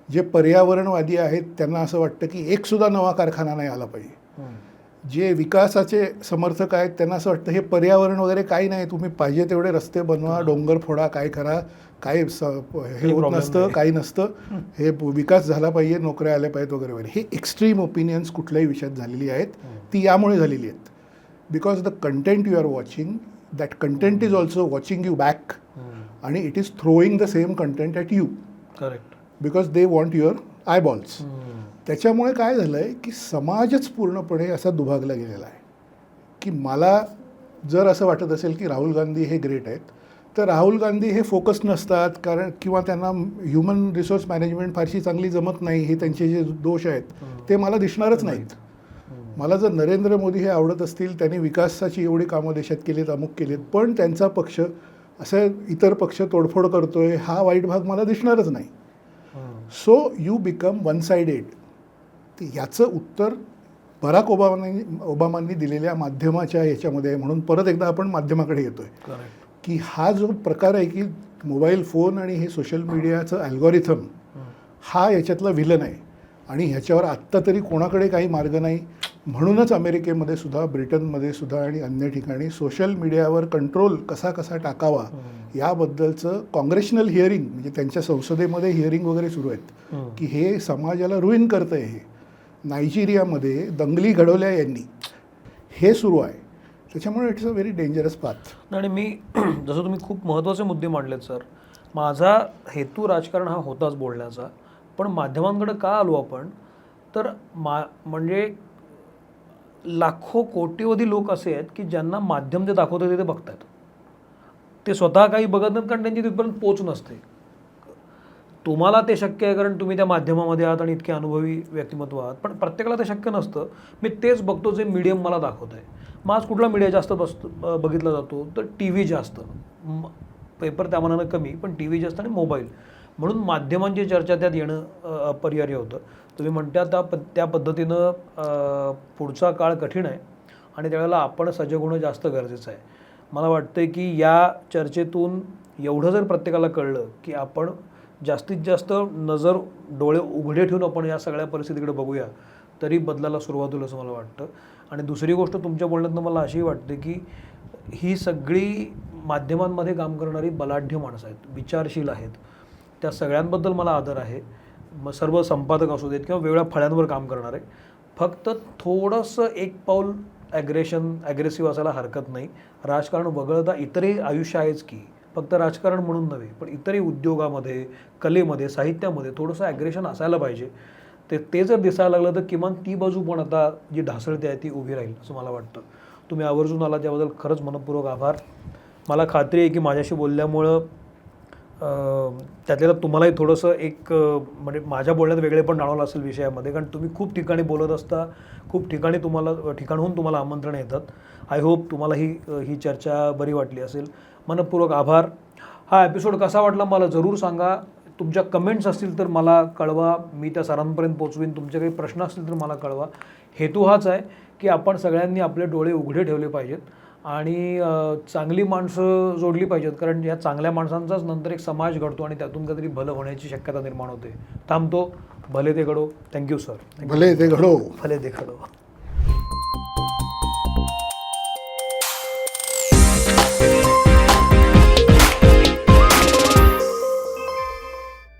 जे पर्यावरणवादी आहेत त्यांना असं वाटतं की एकसुद्धा नवा कारखाना नाही आला पाहिजे. जे विकासाचे समर्थक आहेत त्यांना असं वाटतं हे पर्यावरण वगैरे काही नाही, तुम्ही पाहिजे तेवढे रस्ते बनवा, डोंगर फोडा, काय करा, काय हे होत नसतं, काही नसतं, हे विकास झाला पाहिजे, नोकऱ्या आल्या पाहिजेत वगैरे वगैरे. हे एक्स्ट्रीम ओपिनियन्स कुठल्याही विषयात झालेली आहेत. ती यामुळे झालेली आहेत because the content you are watching, that content is also watching you back आणि it is throwing the same content at you. Correct. Because they want your eyeballs. त्याच्यामुळे काय झालं आहे की समाजच पूर्णपणे असा दुभागला गेलेला आहे की मला जर असं वाटत असेल की राहुल गांधी हे ग्रेट आहेत, तर राहुल गांधी हे फोकस नसतात कारण किंवा त्यांना ह्युमन रिसोर्स मॅनेजमेंट फारशी चांगली जमत नाही, हे त्यांचे जे दोष आहेत ते मला दिसणारच नाहीत. मला जर नरेंद्र मोदी हे आवडत असतील, त्यांनी विकासाची एवढी कामं देशात केलीत, अमुक केलीत, पण त्यांचा पक्ष असं इतर पक्ष तोडफोड करतोय हा वाईट भाग मला दिसणारच नाही. So you become one sided. याचं उत्तर बराक ओबामांनी दिलेल्या माध्यमाच्या याच्यामध्ये आहे. म्हणून परत एकदा आपण माध्यमाकडे येतोय की हा जो प्रकार आहे की मोबाईल फोन आणि हे सोशल मीडियाचं अल्गोरिथम हा याच्यातला विलन आहे आणि ह्याच्यावर आत्ता तरी कोणाकडे काही मार्ग नाही. म्हणूनच अमेरिकेमध्ये सुद्धा, ब्रिटनमध्ये सुद्धा आणि अन्य ठिकाणी सोशल मीडियावर कंट्रोल कसा कसा टाकावा याबद्दलचं काँग्रेशनल हिअरिंग, म्हणजे त्यांच्या संसदेमध्ये हिअरिंग वगैरे सुरू आहेत की हे समाजाला रुईन करतं आहे. हे नायजेरियामध्ये दंगली घडवल्या यांनी, हे सुरू आहे. त्याच्यामुळे it's a very dangerous path. आणि मी जसं तुम्ही खूप महत्त्वाचे मुद्दे मांडलेत सर, माझा हेतू राजकारण हा होताच बोलण्याचा, पण माध्यमांकडे का आलो आपण, तर म्हणजे लाखो कोटीवधी लोक असे आहेत की ज्यांना माध्यम जे दाखवतं ते बघतात. ते स्वतः काही बघत नाहीत कारण त्यांची तिथपर्यंत पोच नसते. तुम्हाला ते शक्य आहे कारण तुम्ही त्या माध्यमामध्ये आहात आणि इतके अनुभवी व्यक्तिमत्व आहात, पण प्रत्येकाला ते शक्य नसतं. मी तेच बघतो जे मीडियम मला दाखवत आहे. मग आज कुठला मीडिया जास्त बघितला जातो, तर टी व्ही जास्त, पेपर त्या मानानं कमी, पण टी व्ही जास्त आणि मोबाईल. म्हणून माध्यमांची चर्चा त्यात येणं अपरिहार्य होतं. तुम्ही म्हणता त्या पद्धतीनं पुढचा काळ कठीण आहे आणि त्यावेळेला आपण सजग होणं जास्त गरजेचं आहे. मला वाटतं की या चर्चेतून एवढं जर प्रत्येकाला कळलं की आपण जास्तीत जास्त नजर, डोळे उघडे ठेवून आपण या सगळ्या परिस्थितीकडे बघूया, तरी बदलाला सुरुवात होईल असं मला वाटतं. आणि दुसरी गोष्ट तुमच्या बोलण्यातनं मला अशी वाटते की ही सगळी माध्यमांमध्ये काम करणारी बलाढ्य माणसं आहेत, विचारशील आहेत. त्या सगळ्यांबद्दल मला आदर आहे. मग सर्व संपादक असू देत किंवा वेगळ्या फळ्यांवर काम करणारे, फक्त थोडंसं एक पाऊल ॲग्रेसिव्ह असायला हरकत नाही. राजकारण वगळता इतरही आयुष्य आहेच की, फक्त राजकारण म्हणून नव्हे, पण इतरही उद्योगामध्ये, कलेमध्ये, साहित्यामध्ये थोडंसं ॲग्रेशन असायला पाहिजे. ते जर दिसायला लागलं तर किमान ती बाजू पण आता जी ढासळते आहे ती उभी राहील असं मला वाटतं. तुम्ही आवर्जून आला त्याबद्दल खरंच मनपूर्वक आभार. मला खात्री आहे की माझ्याशी बोलल्यामुळं त्यातल्या तुम्हालाही थोडंसं एक म्हणजे माझ्या बोलण्यात वेगळे पण जाणवलं असेल विषयामध्ये, कारण तुम्ही खूप ठिकाणी बोलत असता, खूप ठिकाणी ठिकाणहून तुम्हाला आमंत्रण येतात. आय होप तुम्हाला ही चर्चा बरी वाटली असेल. मनपूर्वक आभार. हा एपिसोड कसा वाटला मला जरूर सांगा. तुमच्या कमेंट्स असतील तर मला कळवा, मी त्या सरांपर्यंत पोचवीन. तुमचे काही प्रश्न असतील तर मला कळवा. हेतू हाच आहे की आपण सगळ्यांनी आपले डोळे उघडे ठेवले पाहिजेत आणि चांगली माणसं जोडली पाहिजेत, कारण या चांगल्या माणसांचाच नंतर एक समाज घडतो आणि त्यातून काहीतरी भलं होण्याची शक्यता निर्माण होते. थांबतो. भले ते घडो. Thank you sir. भले ते घडो. भले ते घडो.